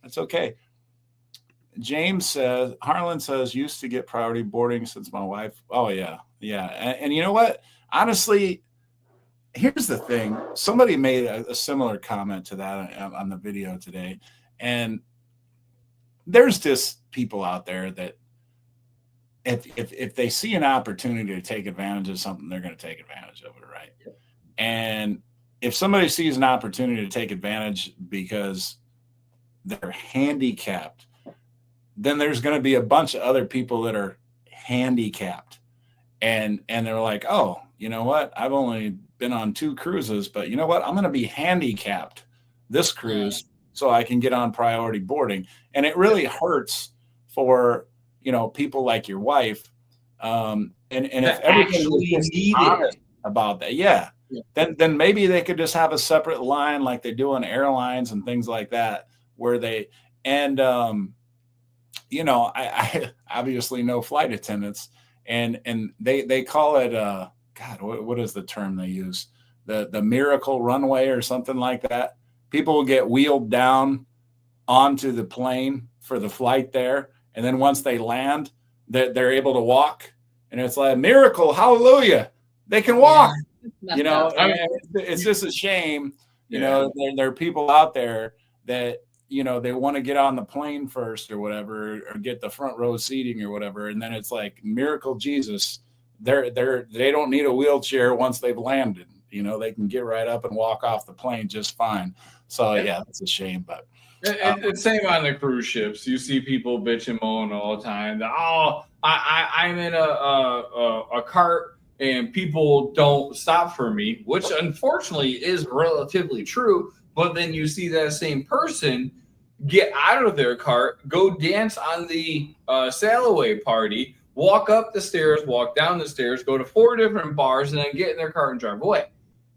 That's okay. James says, Harlan says, used to get priority boarding since my wife. Oh, yeah. Yeah. And you know what? Honestly, here's the thing. Somebody made a similar comment to that on the video today. And there's just people out there that if they see an opportunity to take advantage of something, they're going to take advantage of it, right? Yeah. And if somebody sees an opportunity to take advantage because they're handicapped, then there's going to be a bunch of other people that are handicapped. And they're like, oh, you know what? I've only been on 2 cruises, but you know what? I'm going to be handicapped this cruise so I can get on priority boarding. And it really hurts for, people like your wife. And if everybody was honest about that, then maybe they could just have a separate line like they do on airlines and things like that, where they, and, I obviously know flight attendants and they call it, God, what is the term they use? The miracle runway or something like that. People will get wheeled down onto the plane for the flight there. And then once they land, they're able to walk. And it's like a miracle. Hallelujah. They can walk, it's just a shame. There are people out there that, they want to get on the plane first or whatever, or get the front row seating or whatever. And then it's like miracle Jesus. They don't need a wheelchair once they've landed. They can get right up and walk off the plane just fine. So yeah, that's a shame. But it's same on the cruise ships. You see people bitching, moaning all the time. I'm in a cart and people don't stop for me, which unfortunately is relatively true. But then you see that same person get out of their cart, go dance on the sail away party, walk up the stairs, walk down the stairs, go to 4 different bars, and then get in their car and drive away.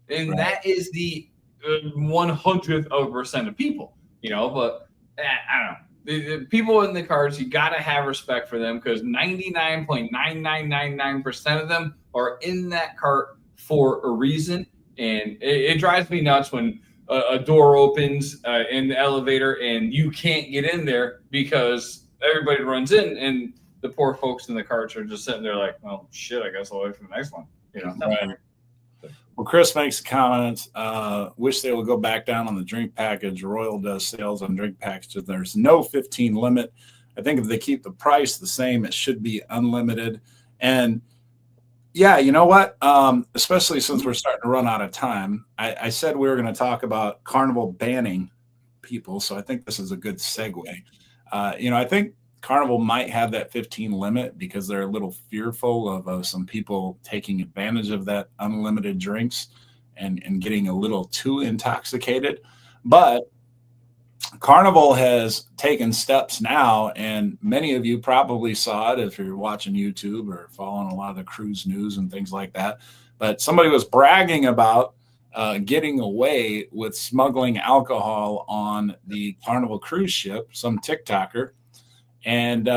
And that is the 100% of people, but I don't know. The people in the cars, you got to have respect for them because 99.9999% of them are in that cart for a reason. And it drives me nuts when a door opens in the elevator and you can't get in there because everybody runs in and the poor folks in the carts are just sitting there like, well, shit, I guess I'll wait for the next one. Right. Well, Chris makes a comment. Wish they would go back down on the drink package. Royal does sales on drink packages. There's no 15 limit. I think if they keep the price the same, it should be unlimited. And yeah, you know what? Especially since we're starting to run out of time, I said we were going to talk about Carnival banning people. So I think this is a good segue. I think Carnival might have that 15 limit because they're a little fearful of some people taking advantage of that unlimited drinks and getting a little too intoxicated. But Carnival has taken steps now, and many of you probably saw it if you're watching YouTube or following a lot of the cruise news and things like that. But somebody was bragging about getting away with smuggling alcohol on the Carnival cruise ship, some TikToker. And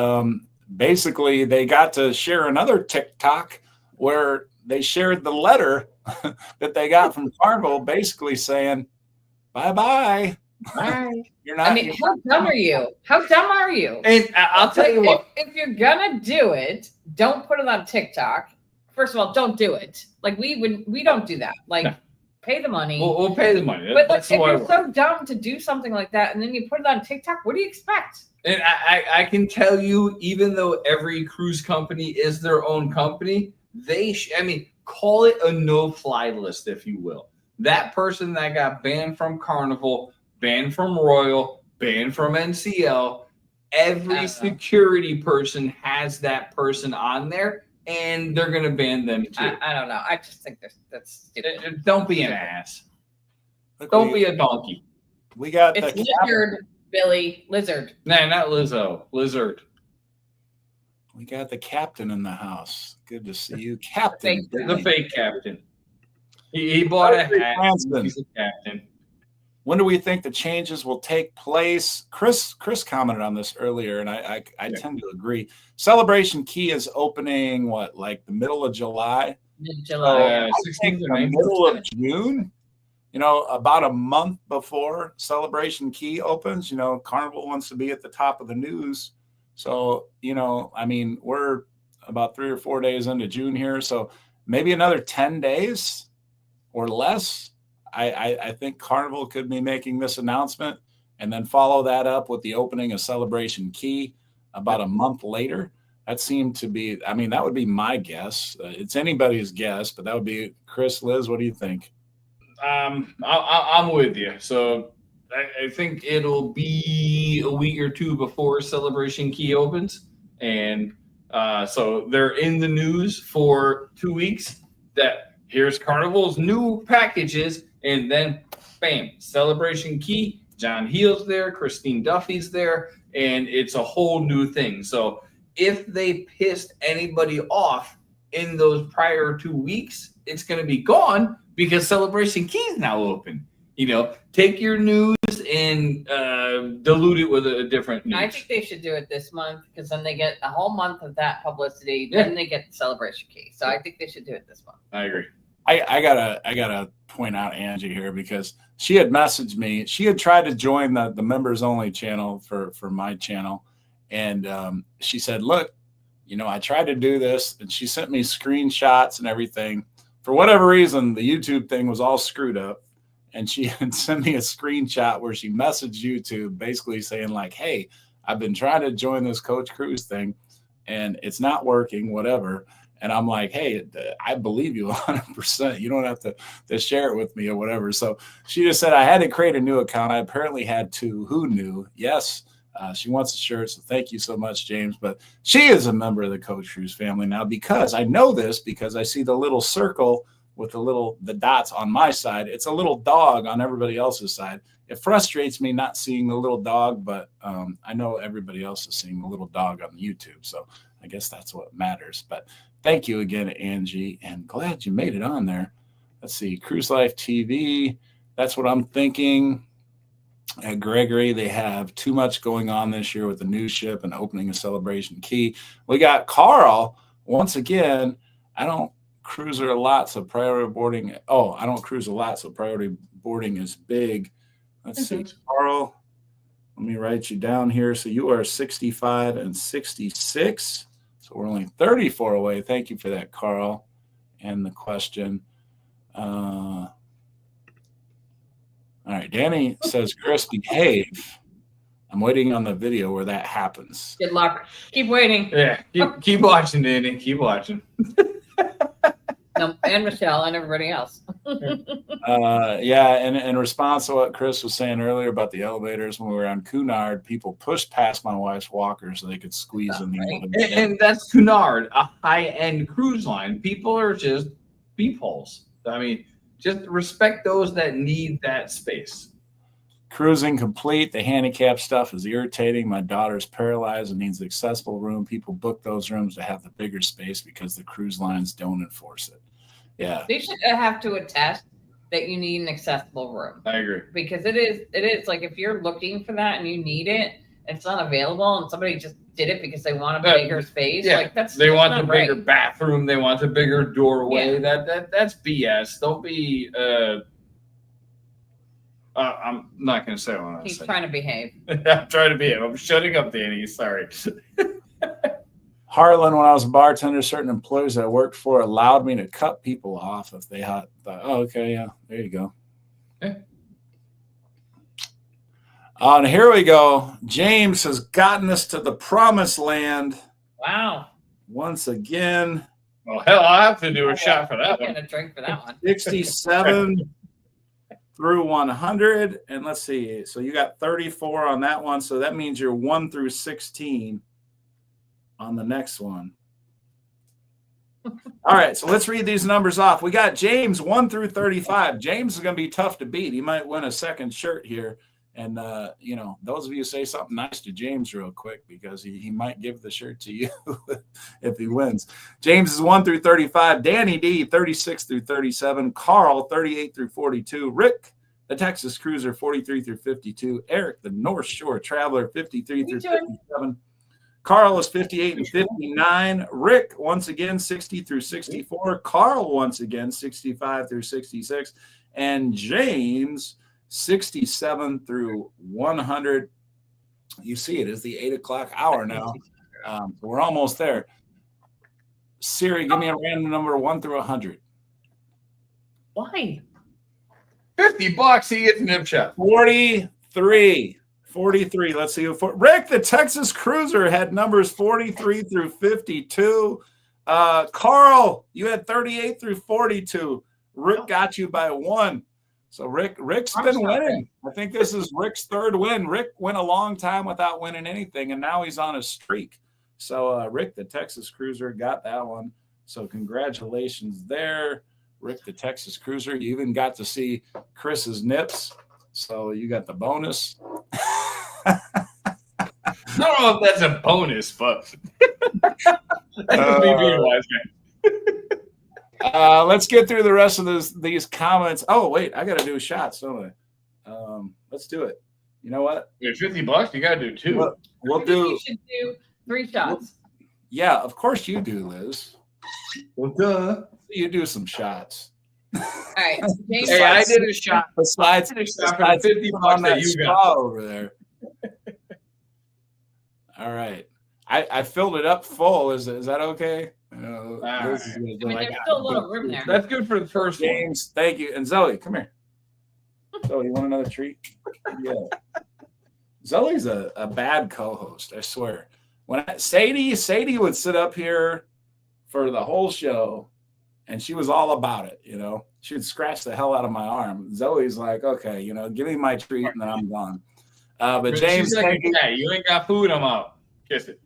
basically, they got to share another TikTok where they shared the letter that they got from Carnival, basically saying, "Bye-bye. Bye." You're not. I mean, how dumb are you? How dumb are you? And I'll tell you what. If you're gonna do it, don't put it on TikTok. First of all, don't do it. Like we don't do that. Like, no. Pay the money. We'll pay the money. But if you're so dumb to do something like that, and then you put it on TikTok, what do you expect? And I can tell you, even though every cruise company is their own company, call it a no-fly list, if you will. That person that got banned from Carnival, banned from Royal, banned from NCL, every security person has that person on there, and they're going to ban them too. I don't know. I just think that's stupid. Don't be an ass. Don't be a donkey. We got it's lizard, Billy. Lizard. Nah, not Lizzo. Lizard. We got the captain in the house. Good to see you, Captain. The fake captain. He bought a hat. He's a captain. When do we think the changes will take place? Chris commented on this earlier, and I tend to agree. Celebration Key is opening like the middle of July? Mid-July. 16th or the middle of June. About a month before Celebration Key opens. Carnival wants to be at the top of the news. So, we're about 3 or 4 days into June here. So maybe another 10 days or less. I think Carnival could be making this announcement and then follow that up with the opening of Celebration Key about a month later. That seemed to be, that would be my guess. It's anybody's guess, but that would be Chris, Liz. What do you think? I'm with you. So I think it'll be a week or two before Celebration Key opens. And so they're in the news for 2 weeks that here's Carnival's new packages. And then, bam, Celebration Key, John Heal's there, Christine Duffy's there, and it's a whole new thing. So if they pissed anybody off in those prior 2 weeks, it's going to be gone because Celebration Key is now open. Take your news and dilute it with a different news. I think they should do it this month because then they get a whole month of that publicity. Yeah. Then they get the Celebration Key. So I think they should do it this month. I agree. I gotta point out Angie here because she had messaged me. She had tried to join the members only channel for my channel, and she said, "Look, I tried to do this," and she sent me screenshots and everything. For whatever reason, the YouTube thing was all screwed up, and she had sent me a screenshot where she messaged YouTube basically saying like, "Hey, I've been trying to join this Coach Cruise thing, and it's not working. Whatever." And I'm like, hey, I believe you 100%. You don't have to share it with me or whatever. So she just said I had to create a new account. I apparently had to. Who knew? Yes, she wants a shirt. So thank you so much, James. But she is a member of the Coach Cruise family now because I know this because I see the little circle with the dots on my side. It's a little dog on everybody else's side. It frustrates me not seeing the little dog, but I know everybody else is seeing the little dog on YouTube. So I guess that's what matters. But thank you again, Angie, and glad you made it on there. Let's see, Cruise Life TV. That's what I'm thinking. At Gregory, they have too much going on this year with the new ship and opening a Celebration Key. We got Carl. Once again, I don't cruise a lot, so priority boarding. Oh, I don't cruise a lot, so priority boarding is big. Let's see, Carl. Let me write you down here. So you are 65 and 66. So we're only 34 away. Thank you for that, Carl. And the question. All right. Danny says, Chris, behave. I'm waiting on the video where that happens. Good luck. Keep waiting. Yeah. Keep watching, Danny. Keep watching. And Michelle and everybody else. Yeah, and in response to what Chris was saying earlier about the elevators, when we were on Cunard, people pushed past my wife's walker so they could squeeze in the elevator. And that's Cunard, a high-end cruise line. People are just beepholes. Just respect those that need that space. Cruising complete. The handicap stuff is irritating. My daughter's paralyzed and needs an accessible room. People book those rooms to have the bigger space because the cruise lines don't enforce it. Yeah. They should have to attest that you need an accessible room. I agree. Because it is like if you're looking for that and you need it, it's not available and somebody just did it because they want a bigger space. Yeah. Like they want the right. bigger bathroom, they want the bigger doorway. Yeah. That's BS. Don't be I'm not going to say what I want to say. He's trying to behave. I'm trying to behave. I'm shutting up, Danny. Sorry. Harlan, when I was a bartender, certain employees that I worked for allowed me to cut people off if they had. Oh, okay, yeah, there you go. Yeah. And here we go. James has gotten us to the promised land. Wow. Once again. Well, hell, I'll have to do a shot for that one. I'm going to drink for that one. 67. through 100. And let's see. So you got 34 on that one. So that means you're 1 through 16 on the next one. All right. So let's read these numbers off. We got James 1 through 35. James is going to be tough to beat. He might win a second shirt here. And, those of you say something nice to James real quick, because he might give the shirt to you if he wins. James is 1 through 35. Danny D, 36 through 37. Carl, 38 through 42. Rick, the Texas Cruiser, 43 through 52. Eric, the North Shore Traveler, 53 through 57. Carl is 58 and 59. Rick, once again, 60 through 64. Carl, once again, 65 through 66. And James, 67 through 100. You see, it is the 8 o'clock hour now. We're almost there. Siri, give me a random number 1 through 100. Why? $50. He gets nip shot. 43. 43. Let's see who. Rick, the Texas Cruiser, had numbers 43 through 52. Carl, you had 38 through 42. Rick got you by 1. So Rick's been winning. I think this is Rick's third win. Rick went a long time without winning anything, and now he's on a streak. So Rick, the Texas Cruiser, got that one. So congratulations there, Rick, the Texas Cruiser. You even got to see Chris's nips. So you got the bonus. I don't know if that's a bonus, but that's me being a wise man. Let's get through the rest of these comments. Oh, wait, I got to do shots, don't I? Let's do it. You know what? $50, you got to do 2. We'll do. You should do 3 shots. Yeah, of course you do, Liz. Well, duh. You do some shots. All right. James, Hey, I did a shot. Besides for the $50 that you got over there. All right. I filled it up full. Is that okay? there's still a little room there. That's good for the first one. James, thank you. And Zoe, come here. Zoe, you want another treat? Yeah. Zoe's a bad co-host, I swear. When Sadie would sit up here for the whole show, and she was all about it, She would scratch the hell out of my arm. Zoe's like, okay, give me my treat, and then I'm gone. But James, she's like, hey, you ain't got food, I'm out. Kiss it.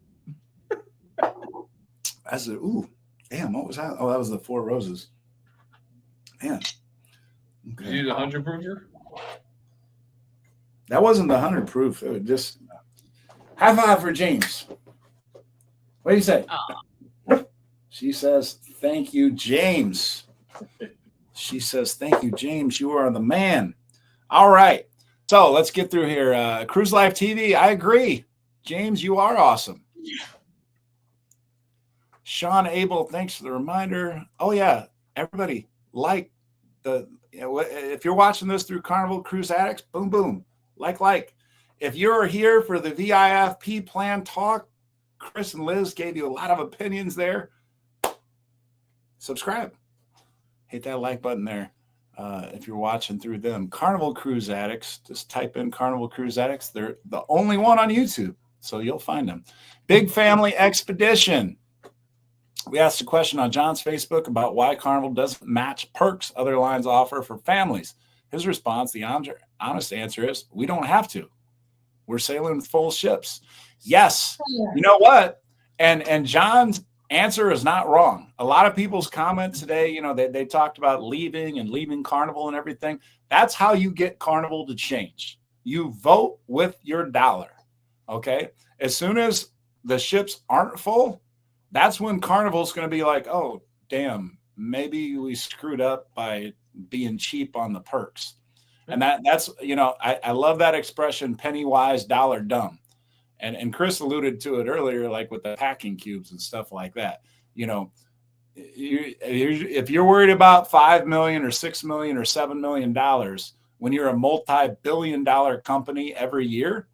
I said, ooh, damn, what was that? Oh, that was the 4 roses. Man. Okay. Did you do the 100 proofer? That wasn't the 100 proof. It was just high five for James. What do you say? She says, thank you, James. She says, thank you, James. You are the man. All right. So let's get through here. Cruise Life TV, I agree. James, you are awesome. Sean Abel, thanks for the reminder. Oh, yeah. Everybody, if you're watching this through Carnival Cruise Addicts, boom, boom. Like. If you're here for the VIFP plan talk, Chris and Liz gave you a lot of opinions there. Subscribe. Hit that like button there. If you're watching through them. Carnival Cruise Addicts, just type in Carnival Cruise Addicts. They're the only one on YouTube, so you'll find them. Big Family Expedition. We asked a question on John's Facebook about why Carnival doesn't match perks other lines offer for families. His response, the honest answer is, we don't have to. We're sailing with full ships. Yes. You know what? And John's answer is not wrong. A lot of people's comments today, they talked about leaving Carnival and everything. That's how you get Carnival to change. You vote with your dollar. Okay. As soon as the ships aren't full, that's when Carnival's going to be like, oh, damn, maybe we screwed up by being cheap on the perks. And that's, I love that expression, penny wise, dollar dumb. And Chris alluded to it earlier, like with the packing cubes and stuff like that. If you're worried about $5 million or $6 million or $7 million, when you're a multi-billion-dollar company every year,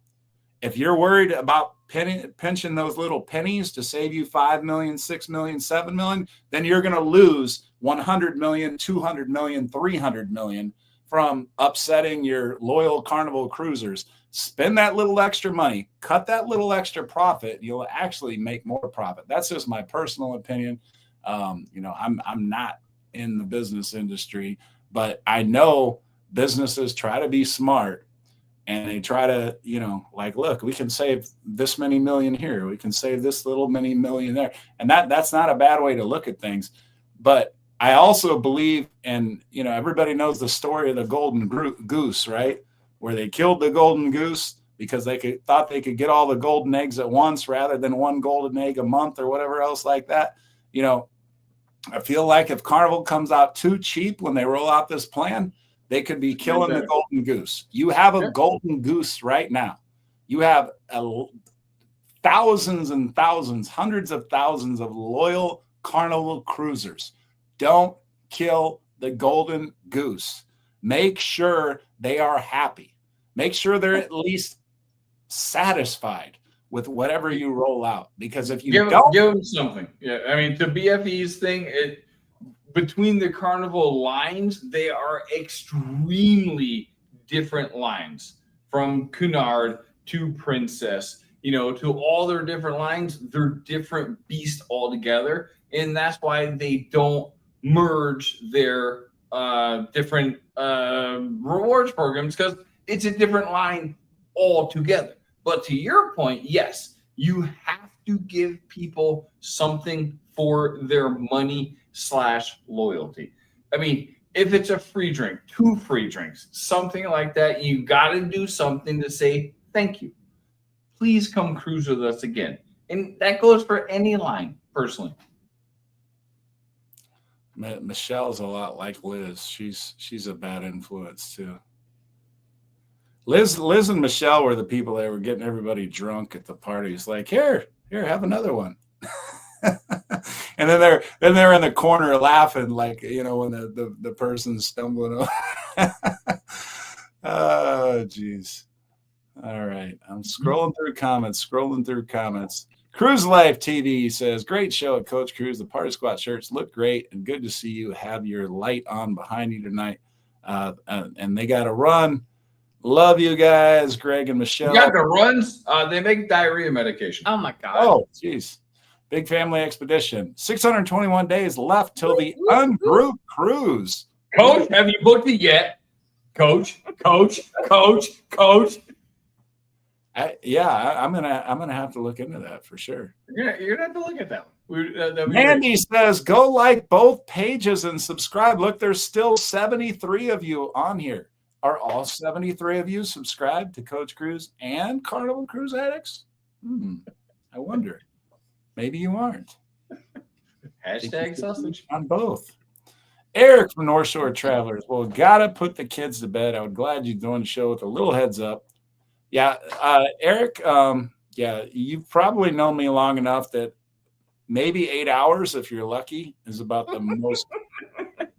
if you're worried about pinching those little pennies to save you $5 million, $6 million, $7 million, then you're going to lose $100 million, $200 million, $300 million from upsetting your loyal Carnival cruisers. Spend that little extra money, cut that little extra profit, you'll actually make more profit. That's just my personal opinion. I'm not in the business industry, but I know businesses try to be smart and they try to, like, look, we can save this many million here. We can save this little many million there. And that's not a bad way to look at things. But I also believe, and, everybody knows the story of the golden goose, right? Where they killed the golden goose because they thought they could get all the golden eggs at once rather than one golden egg a month or whatever else like that. I feel like if Carnival comes out too cheap when they roll out this plan, they could be killing the golden goose. You have a golden goose right now. You have thousands and thousands, hundreds of thousands of loyal Carnival cruisers. Don't kill the golden goose. Make sure they are happy. Make sure they're at least satisfied with whatever you roll out. Because if you don't give them something. Yeah, I mean, to BFE's thing, between the Carnival lines, they are extremely different lines. From Cunard to Princess, to all their different lines, they're different beasts altogether. And that's why they don't merge their different rewards programs, because it's a different line altogether. But to your point, yes, you have to give people something for their money / loyalty. I mean, if it's a free drink, 2 free drinks, something like that, you got to do something to say thank you. Please come cruise with us again. And that goes for any line, personally. Michelle's a lot like Liz. She's a bad influence too. Liz and Michelle were the people that were getting everybody drunk at the parties. Like, here, have another one. And then they're in the corner laughing, like, when the person's stumbling over. Oh, geez. All right. I'm scrolling through comments. Cruise Life TV says, great show at Coach Cruise. The Party Squad shirts look great and good to see you have your light on behind you tonight. And they got a run. Love you guys, Greg and Michelle. You got the runs? They make diarrhea medication. Oh, my God. Oh, geez. Big family expedition. 621 days left till the ungroup cruise. Coach, have you booked it yet? Coach. I'm gonna have to look into that for sure. You're gonna have to look at that one. Mandy says, go like both pages and subscribe. Look, there's still 73 of you on here. Are all 73 of you subscribed to Coach Cruise and Carnival Cruise Addicts? I wonder. Maybe you aren't. Hashtag sausage. On both. Eric from North Shore Travelers. Well, gotta put the kids to bed. I would glad you join the show with a little heads up. Yeah, Eric, you've probably known me long enough that maybe 8 hours, if you're lucky, is about the most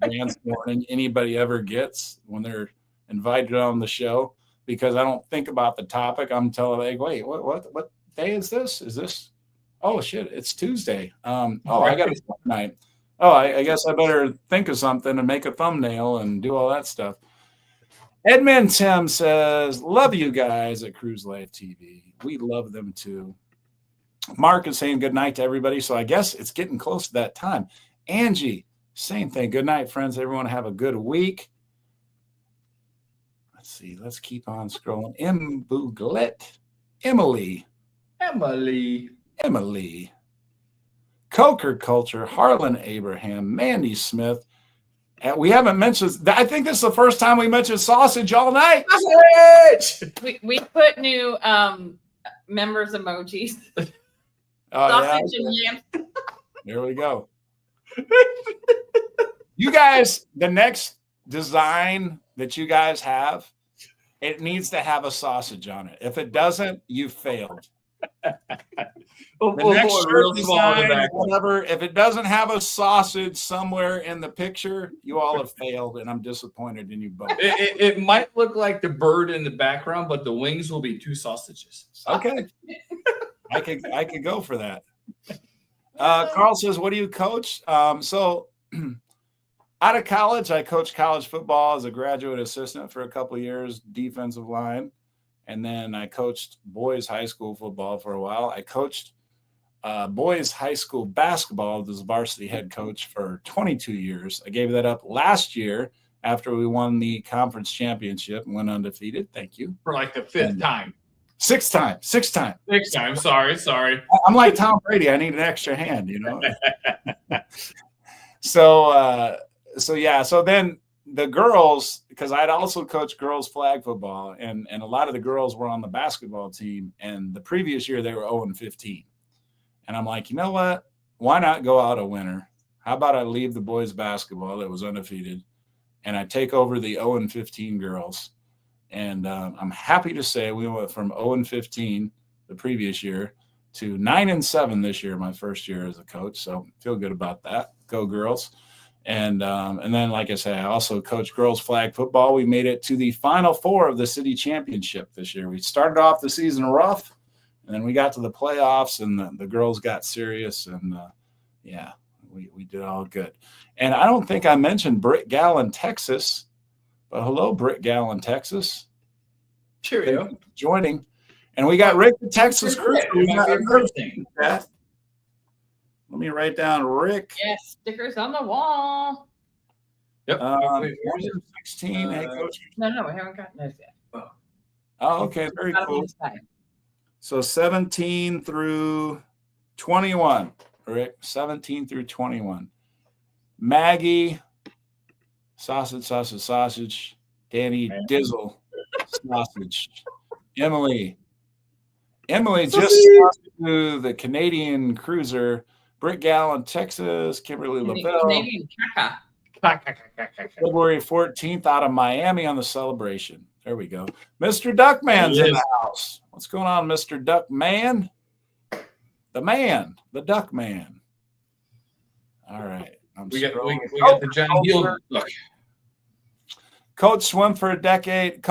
advanced warning anybody ever gets when they're invited on the show, because I don't think about the topic. I'm telling, like, wait, what day is this? Is this? Oh shit, it's Tuesday. I got a night. Oh, I guess I better think of something and make a thumbnail and do all that stuff. Edmund Tim says, love you guys at Cruise Life TV. We love them too. Mark is saying good night to everybody. So I guess it's getting close to that time. Angie, same thing. Good night, friends. Everyone have a good week. Let's see. Let's keep on scrolling. Emily. Coker Culture, Harlan Abraham, Mandy Smith. And we haven't mentioned, I think this is the first time we mentioned sausage all night. Sausage! We put new members emojis. Sausage and yams. There we go. You guys, the next design that you guys have, it needs to have a sausage on it. If it doesn't, you failed. The next shirt design, whatever, if it doesn't have a sausage somewhere in the picture, you all have failed, and I'm disappointed in you both. It might look like the bird in the background, but the wings will be 2 sausages. Okay. I could go for that. Carl says, what do you coach? So out of college, I coached college football as a graduate assistant for a couple of years, defensive line. And then I coached boys high school football for a while. I coached boys high school basketball as varsity head coach for 22 years. I gave that up last year after we won the conference championship and went undefeated. Thank you. For like the fifth time. Sixth time. Sixth time. Sorry. I'm like Tom Brady. I need an extra hand, you know. So then the girls, because I'd also coached girls flag football, and a lot of the girls were on the basketball team, and the previous year they were 0-15. And I'm like, you know what? Why not go out a winner? How about I leave the boys basketball that was undefeated, and I take over the 0-15 girls? And I'm happy to say we went from 0-15 the previous year to 9-7 this year, my first year as a coach. So feel good about that. Go girls. And then, like I said, I also coached girls flag football. We made it to the Final Four of the city championship this year. We started off the season rough, and then we got to the playoffs, and the girls got serious. And, we did all good. And I don't think I mentioned Britt Gallon, Texas. But hello, Britt Gallon, Texas. Cheerio. Joining. And we got Rick, the Texas crew. Let me write down Rick. Yes, stickers on the wall. Yep. 16. Hey, Coach. No, we haven't gotten those yet. Oh, okay. Very cool. So 17 through 21, Rick. 17 through 21. Maggie, sausage. Danny, Dizzle, sausage. Emily just to the Canadian cruiser. Britt Gallon, Texas. Kimberly LaBelle. Canadian caca. February 14th out of Miami on the celebration. There we go. Mr. Duckman's in the house. What's going on, Mr. Duckman? The Duckman. All right. We got the John Hill look. Coached swim for a decade,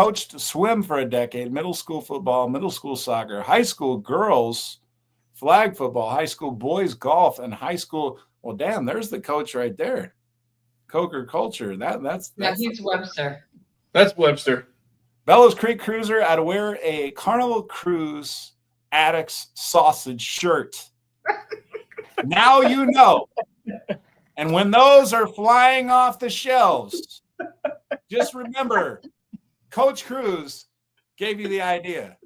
middle school football, middle school soccer, high school girls flag football, high school boys golf, and high school. Well, damn, there's the coach right there. Coker Culture. That's he's Webster. That's Webster. Bellows Creek Cruiser. I'd wear a Carnival Cruise Addicts sausage shirt. Now you know. And when those are flying off the shelves, just remember, Coach Cruz gave you the idea.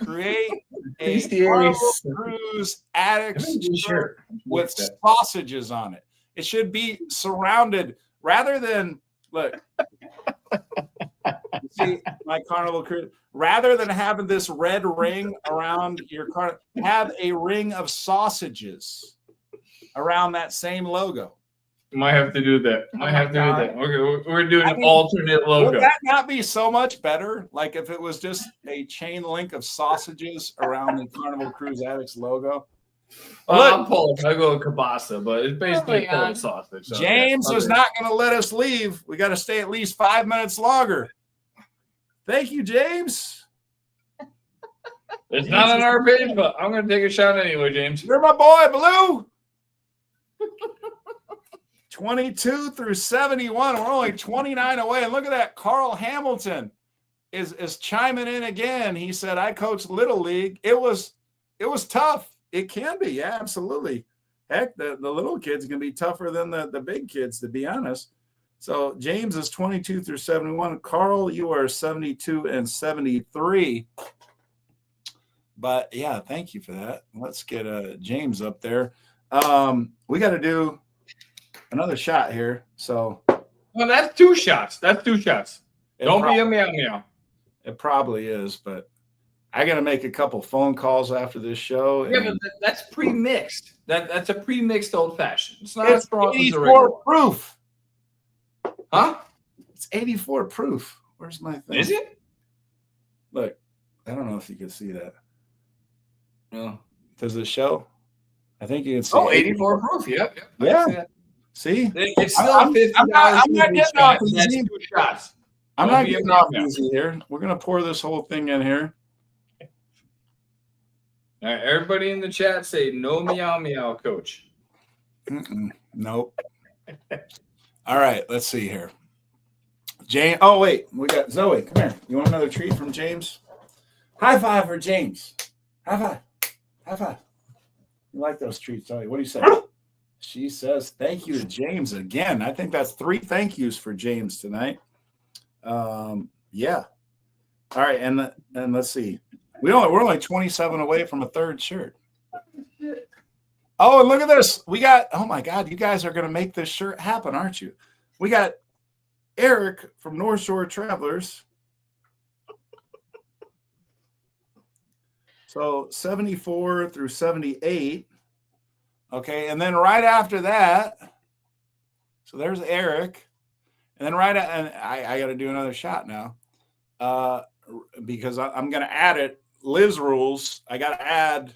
Create a Carnival Cruise Addicts shirt with sausages on it. It should be surrounded rather than, look, see my Carnival Cruise, rather than having this red ring around your car, have a ring of sausages around that same logo. Might have to do that. We're doing an alternate logo. Would that not be so much better? Like if it was just a chain link of sausages around the Carnival Cruise Addicts logo? I'll go kielbasa, but it's basically Polish sausage. So James was not going to let us leave. We got to stay at least 5 minutes longer. Thank you, James. It's not on our page, but I'm going to take a shot anyway, James. You're my boy, Blue. 22 through 71. We're only 29 away. And look at that. Carl Hamilton is chiming in again. He said, I coached Little League. It was tough. It can be. Yeah, absolutely. Heck, the little kids can be tougher than the big kids, to be honest. So James is 22 through 71. Carl, you are 72 and 73. But yeah, thank you for that. Let's get James up there. We got to do another shot here. So, well, that's two shots. Don't be a meow. It probably is, but I got to make a couple phone calls after this show. Yeah, but that's pre-mixed. That's a pre-mixed old fashioned. It's not as strong as the 84 proof. Huh? It's 84 proof. Where's my thing? Is it? Look, I don't know if you can see that. No. Does it show? I think you can see. 84 proof. Yep. Yeah. See? It's still $50. I'm not getting off easy. That's 2 shots. I'm not getting off easy here. We're going to pour this whole thing in here. All right, everybody in the chat say no meow meow, coach. Nope. All right, let's see here. James. Oh, wait. We got Zoe. Come here. You want another treat from James? High five for James. High five. High five. You like those treats, Zoe? What do you say? She says thank you to James again. I think that's 3 thank yous for James tonight. Yeah. All right, and let's see. We're only 27 away from a third shirt. Oh, and look at this. We got, oh my God, you guys are going to make this shirt happen, aren't you? We got Eric from North Shore Travelers. So 74 through 78. Okay, and then right after that, so there's Eric. And then and I got to do another shot now because I'm going to add it. Liz rules. I got to add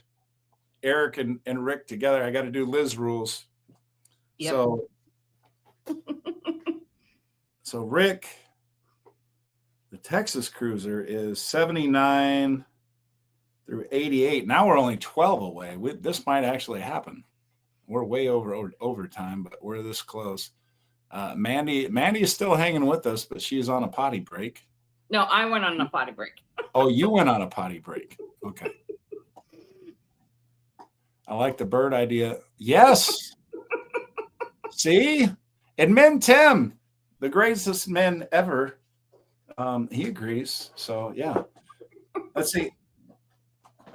Eric and Rick together. I got to do Liz rules. Yep. So Rick, the Texas Cruiser, is 79 through 88. Now we're only 12 away. This might actually happen. We're way over overtime, but we're this close. Mandy is still hanging with us, but she's on a potty break. No, I went on a potty break. Oh, you went on a potty break. Okay. I like the bird idea. Yes. See? Admin Tim, the greatest man ever. He agrees. So yeah. Let's see.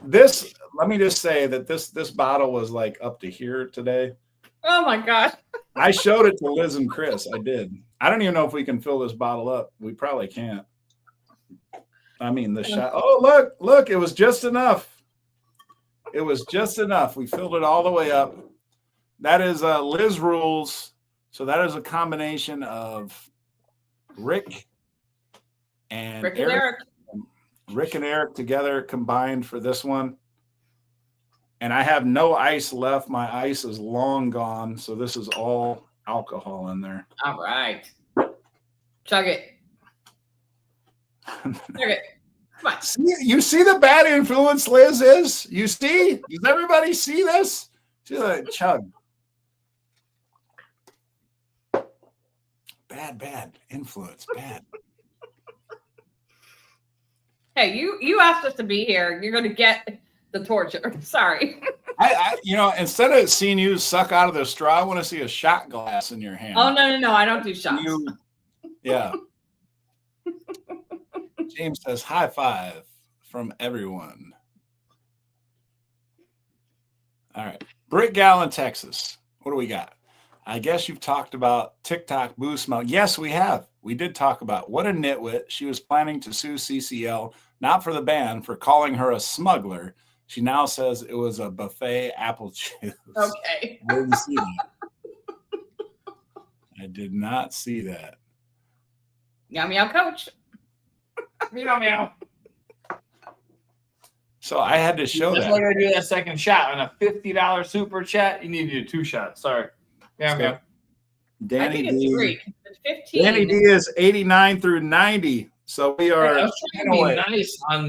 Let me just say that this bottle was like up to here today. Oh my God. I showed it to Liz and Chris. I did. I don't even know if we can fill this bottle up. We probably can't. I mean, the shot. Oh, look, it was just enough. It was just enough. We filled it all the way up. That is Liz rules. So that is a combination of Rick and Eric. Rick and Eric together combined for this one. And I have no ice left. My ice is long gone. So this is all alcohol in there. All right. Chug it. Chug it. Come on. You see the bad influence Liz is? You see? Does everybody see this? See the chug. Bad influence. Bad. Hey, you asked us to be here. You're going to get the torture. Sorry. I instead of seeing you suck out of the straw, I want to see a shot glass in your hand. Oh, no. I don't do shots. Yeah. James says high five from everyone. All right. Brick Gallon, Texas. What do we got? I guess you've talked about TikTok boost mount. Yes, we have. We did talk about what a nitwit. She was planning to sue CCL, not for the ban, for calling her a smuggler. She now says it was a buffet apple juice. Okay. I didn't see that. I did not see that. Meow, meow, coach. Meow, meow. So I had to show that. Just like I do that second shot on a $50 super chat. You need to do 2 shots. Sorry. Yeah, so, Danny I think it's 3. It's 15. Danny D is 89 through 90. So we are. I was trying to be nice on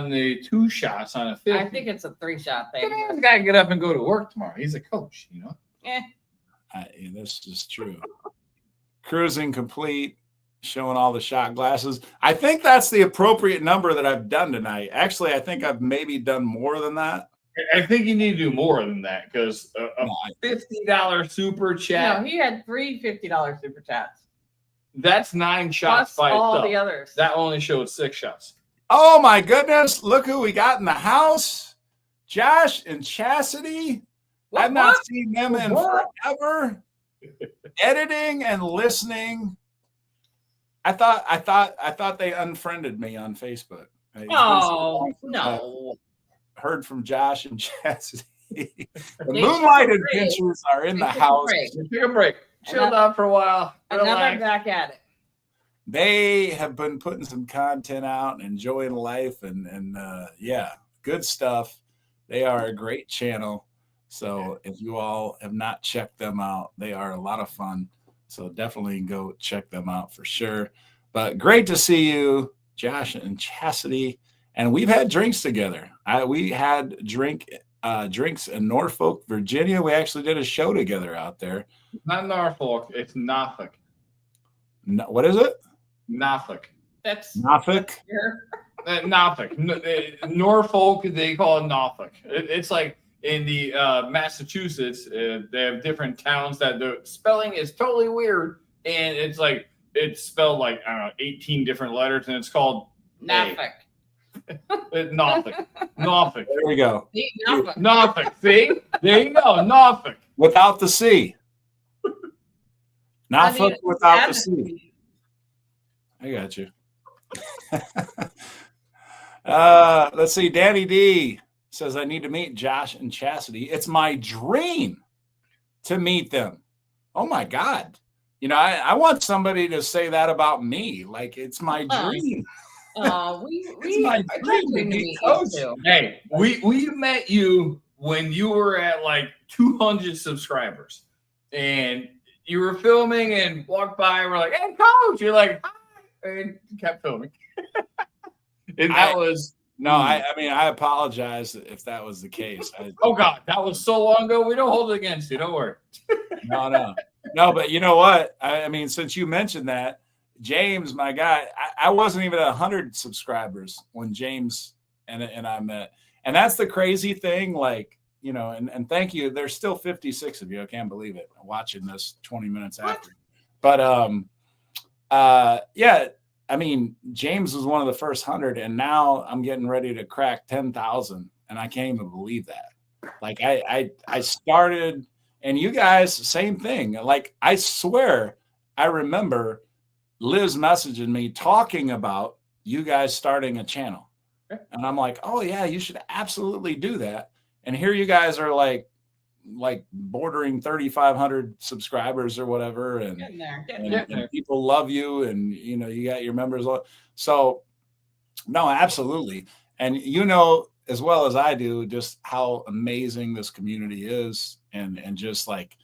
the 2 shots on a 50. I think it's a 3-shot thing. He's got to get up and go to work tomorrow. He's a coach, you know. This is true. Cruising complete, showing all the shot glasses. I think that's the appropriate number that I've done tonight. Actually, I think I've maybe done more than that. I think you need to do more than that because a $50 super chat. No, he had 3 $50 super chats. That's 9 shots plus by all itself. The others. That only showed 6 shots. Oh my goodness! Look who we got in the house: Josh and Chastity. I've not seen them in forever. Editing and listening. I thought they unfriended me on Facebook. Oh no. Heard from Josh and Chastity. The Moonlight Adventures are in the house. Take a break. Chilled out for a while. And now they're back at it. They have been putting some content out and enjoying life and yeah, good stuff. They are a great channel. So if you all have not checked them out, they are a lot of fun. So definitely go check them out for sure. But great to see you, Josh and Chastity. And we've had drinks together. We had drinks in Norfolk, Virginia. We actually did a show together out there. Not Norfolk, it's Norfolk. No, what is it? Norfolk. That's Norfolk. Norfolk. Norfolk, they call it Norfolk. It's like in the Massachusetts, they have different towns that the spelling is totally weird, and it's like it's spelled like, I don't know, 18 different letters, and it's called Norfolk. Norfolk. Norfolk. There we go. Norfolk. Norfolk. See? There you go. Norfolk. Without the C. Norfolk without the C. C. I got you. Let's see. Danny D says, I need to meet Josh and Chastity. It's my dream to meet them. Oh my God. You know, I want somebody to say that about me. Like, it's my dream. We my dream to meet Coach. Hey, we met you when you were at like 200 subscribers, and you were filming and walked by and we're like, hey, Coach. You're like, hi, and kept filming. And that was no, I mean, I apologize if that was the case. Oh God, that was so long ago. We don't hold it against you. Don't worry. No, but you know what? I mean, since you mentioned that, James, my guy, I wasn't even at 100 subscribers when James and I met. And that's the crazy thing. Like, you know, and thank you. There's still 56 of you. I can't believe it. Watching this 20 minutes after. But yeah, I mean, James was one of the first 100, and now I'm getting ready to crack 10,000, and I can't even believe that. Like I started, and you guys, same thing. Like, I swear, I remember Liz messaging me talking about you guys starting a channel. And I'm like, oh yeah, you should absolutely do that. And here you guys are like bordering 3,500 subscribers or whatever. And, and people love you, and, you know, you got your members. So no, absolutely. And you know, as well as I do, just how amazing this community is, and just like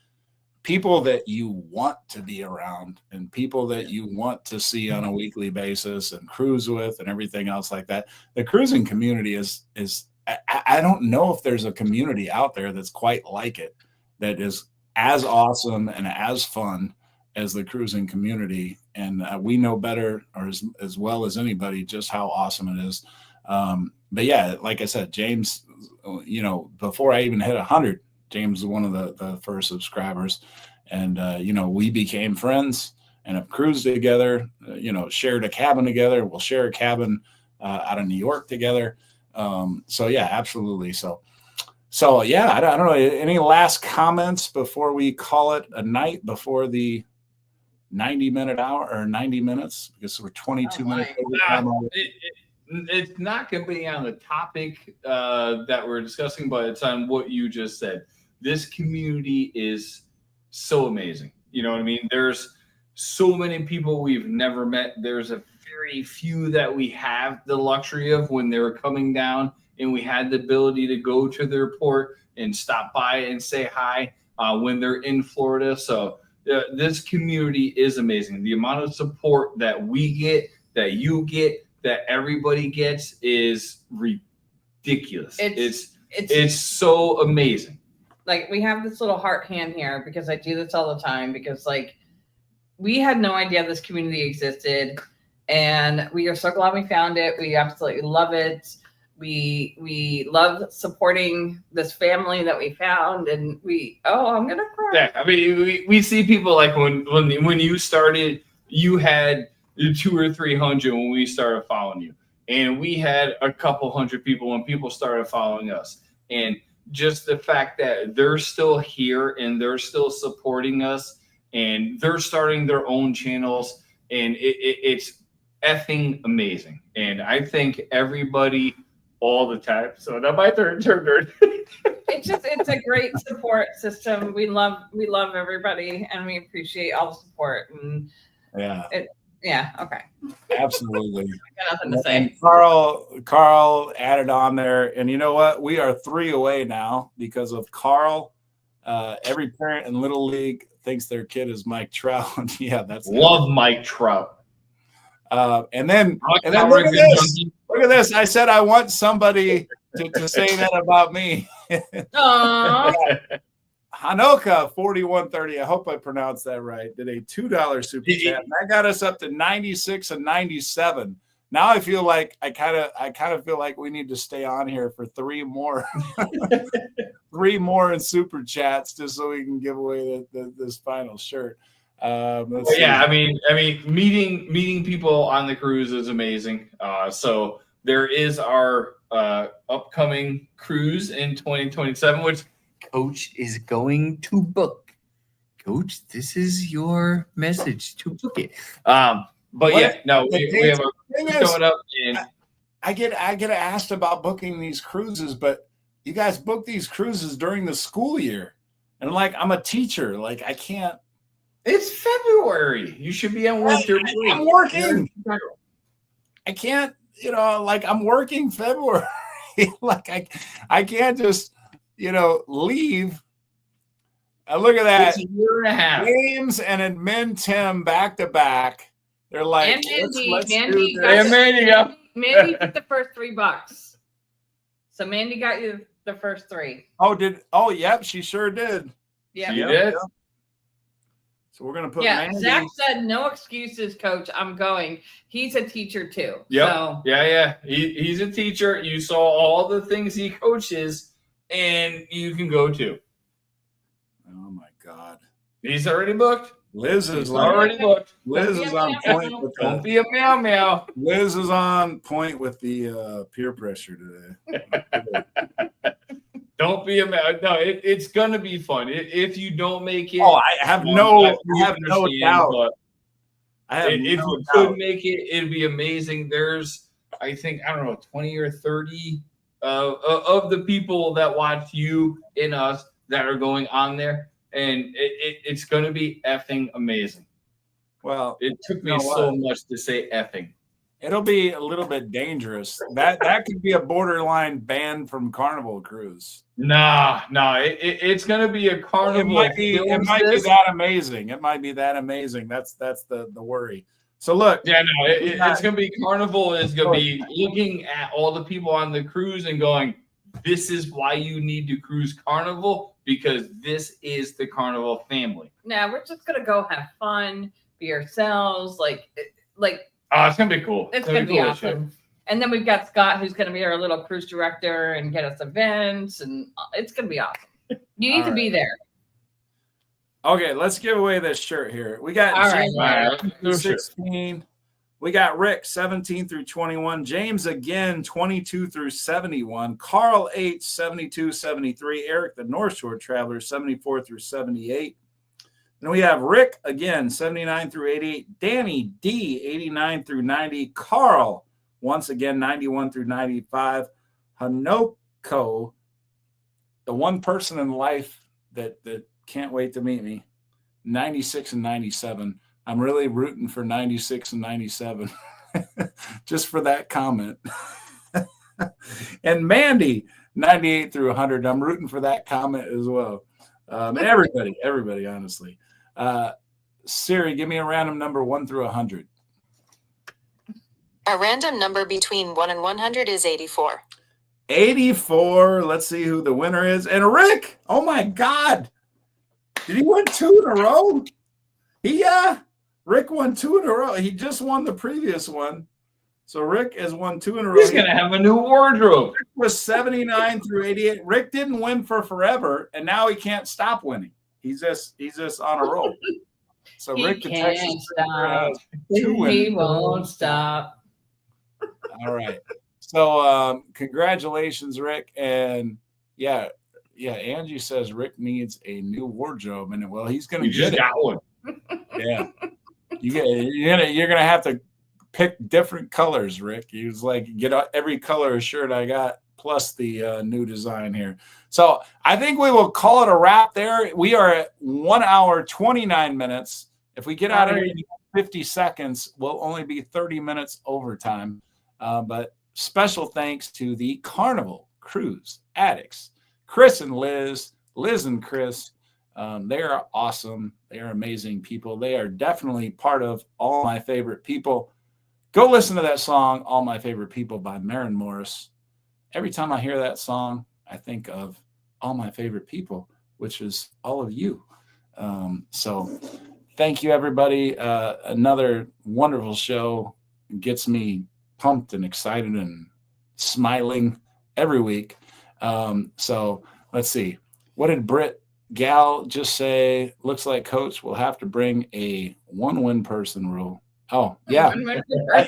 people that you want to be around, and people that you want to see on a weekly basis and cruise with and everything else like that. The cruising community is I don't know if there's a community out there that's quite like it, that is as awesome and as fun as the cruising community. And we know better, or as well as anybody, just how awesome it is. But yeah, like I said, James, you know, before I even hit 100, James was one of the first subscribers, and you know, we became friends and have cruised together, you know, shared a cabin together. We'll share a cabin out of New York together. So yeah, absolutely. So yeah, I don't know. Any last comments before we call it a night, before the 90-minute hour, or 90 minutes, because we're 22 minutes over time. It's not going to be on the topic that we're discussing, but it's on what you just said. This community is so amazing. You know what I mean? There's so many people we've never met. There's a very few that we have the luxury of when they were coming down, and we had the ability to go to their port and stop by and say hi when they're in Florida. So this community is amazing. The amount of support that we get, that you get, that everybody gets is ridiculous. It's so amazing. Like, we have this little heart hand here because I do this all the time, because like, we had no idea this community existed, and we are so glad we found it. We absolutely love it. We love supporting this family that we found, and I'm gonna cry. Yeah, I mean, we see people like when you started, you had 200 or 300 when we started following you, and we had a couple hundred people when people started following us. And just the fact that they're still here and they're still supporting us, and they're starting their own channels, and it's effing amazing. And I thank everybody all the time. So now my turn. It's a great support system. We love everybody, and we appreciate all the support. And okay. Absolutely. I got nothing to say. And Carl added on there, and you know what? We are 3 away now because of Carl. Every parent in Little League thinks their kid is Mike Trout. Yeah, that's love Mike Trout. And then look at this. Look at this. I said I want somebody to say that about me. Hanoka 4130. I hope I pronounced that right. Did a $2 super chat. And that got us up to 96 and 97. Now I feel like I kind of feel like we need to stay on here for 3 more. 3 more in super chats, just so we can give away this final shirt. Yeah, I mean, meeting people on the cruise is amazing. So there is our upcoming cruise in 2027, which Coach is going to book. Coach, this is your message to book it. But we have a cruise coming up, and I get asked about booking these cruises, but you guys book these cruises during the school year, and like I'm a teacher, like I can't. It's February. You should be on winter break. I'm working. I can't, like I'm working February. Like I can't just, leave. Look at that. It's a year and a half. James and admin Tim back to back. They're like, and Mandy Mandy took the first $3. So Mandy got you the first 3. Yep, she sure did. Yeah. She did. So we're gonna put Mandy. Zach said no excuses, Coach. I'm going. He's a teacher too. Yep. So. Yeah. He's a teacher. You saw all the things he coaches, and you can go too. Oh my God. He's already booked. Liz is already booked. Liz is on point with Don't be a meow meow. Liz is on point with the peer pressure today. Don't be a meow. No, it's gonna be fun. If you don't make it, I have no doubt. If you could make it, it'd be amazing. There's, I think, 20 or 30 of the people that watch you and us that are going on there, and it's going to be effing amazing. Well, it took me so much to say effing. It'll be a little bit dangerous. That could be a borderline ban from Carnival cruise. Nah, it's going to be a Carnival. It might be that amazing. It might be that amazing. That's the worry. So look, it's going to be Carnival is going to be looking at all the people on the cruise and going, this is why you need to cruise Carnival, because this is the Carnival family. Nah, we're just gonna go have fun, be ourselves, like. Oh, it's gonna be cool. It's gonna be awesome. And then we've got Scott, who's gonna be our little cruise director and get us events, and it's gonna be awesome. You need to be there. Okay, let's give away this shirt here. We got James 16. We got Rick 17 through 21. James again 22 through 71. Carl 8 72 73. Eric the North Shore Traveler 74 through 78. Then we have Rick again 79 through 88. Danny D 89 through 90. Carl once again 91 through 95. Hanoko, the one person in life that can't wait to meet me, 96 and 97. I'm really rooting for 96 and 97 just for that comment. And Mandy, 98 through 100. I'm rooting for that comment as well. And everybody, honestly. Siri, give me a random number 1 through 100. A random number between 1 and 100 is 84. 84. Let's see who the winner is. And Rick, oh my God. Did he win 2 in a row? Rick won 2 in a row. He just won the previous one. So Rick has won 2 in a row. He's going to have a new wardrobe. Rick was 79 through 88. Rick didn't win for forever, and now he can't stop winning. He's just on a roll. So Rick can't stop. He won't stop. All right. So congratulations, Rick. And yeah, Angie says Rick needs a new wardrobe, and well, he's going to get it. Got one. Yeah. You're gonna have to pick different colors, Rick. He was like, get every color of shirt I got plus the new design here. So I think we will call it a wrap there. We are at 1 hour 29 minutes. If we get out of here in 50 seconds, we'll only be 30 minutes overtime. But special thanks to the Carnival Cruise Addicts, Chris and Liz and Chris. They are awesome. They are amazing people. They are definitely part of All My Favorite People. Go listen to that song, All My Favorite People by Maren Morris. Every time I hear that song, I think of All My Favorite People, which is all of you. So thank you, everybody. Another wonderful show. It gets me pumped and excited and smiling every week. So let's see. What did Britt Gal just say, looks like Coach will have to bring a 1-win person rule. Oh, yeah. You know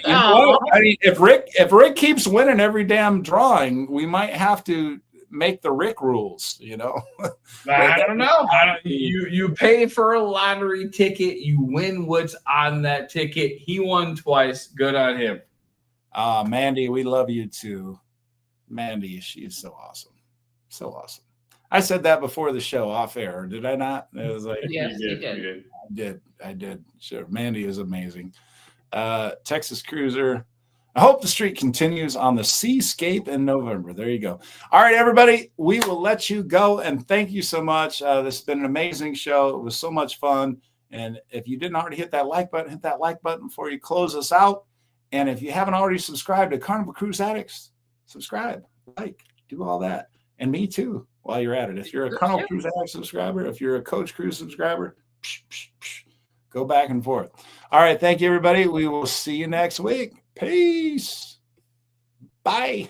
what? I mean, if Rick keeps winning every damn drawing, we might have to make the Rick rules, you know. I don't know. You pay for a lottery ticket, you win what's on that ticket. He won twice. Good on him. Mandy, we love you too. Mandy, she's so awesome. So awesome. I said that before the show off air, did I not? It was like, yes, you did. I did. Sure. Mandy is amazing. Texas Cruiser. I hope the streak continues on the Seascape in November. There you go. All right, everybody, we will let you go. And thank you so much. This has been an amazing show. It was so much fun. And if you didn't already hit that like button, hit that like button before you close us out. And if you haven't already subscribed to Carnival Cruise Addicts, subscribe, like, do all that. And me too, while you're at it. If you're a Carnival Cruise Addict subscriber, if you're a Coach Cruise subscriber, go back and forth. All right. Thank you, everybody. We will see you next week. Peace. Bye.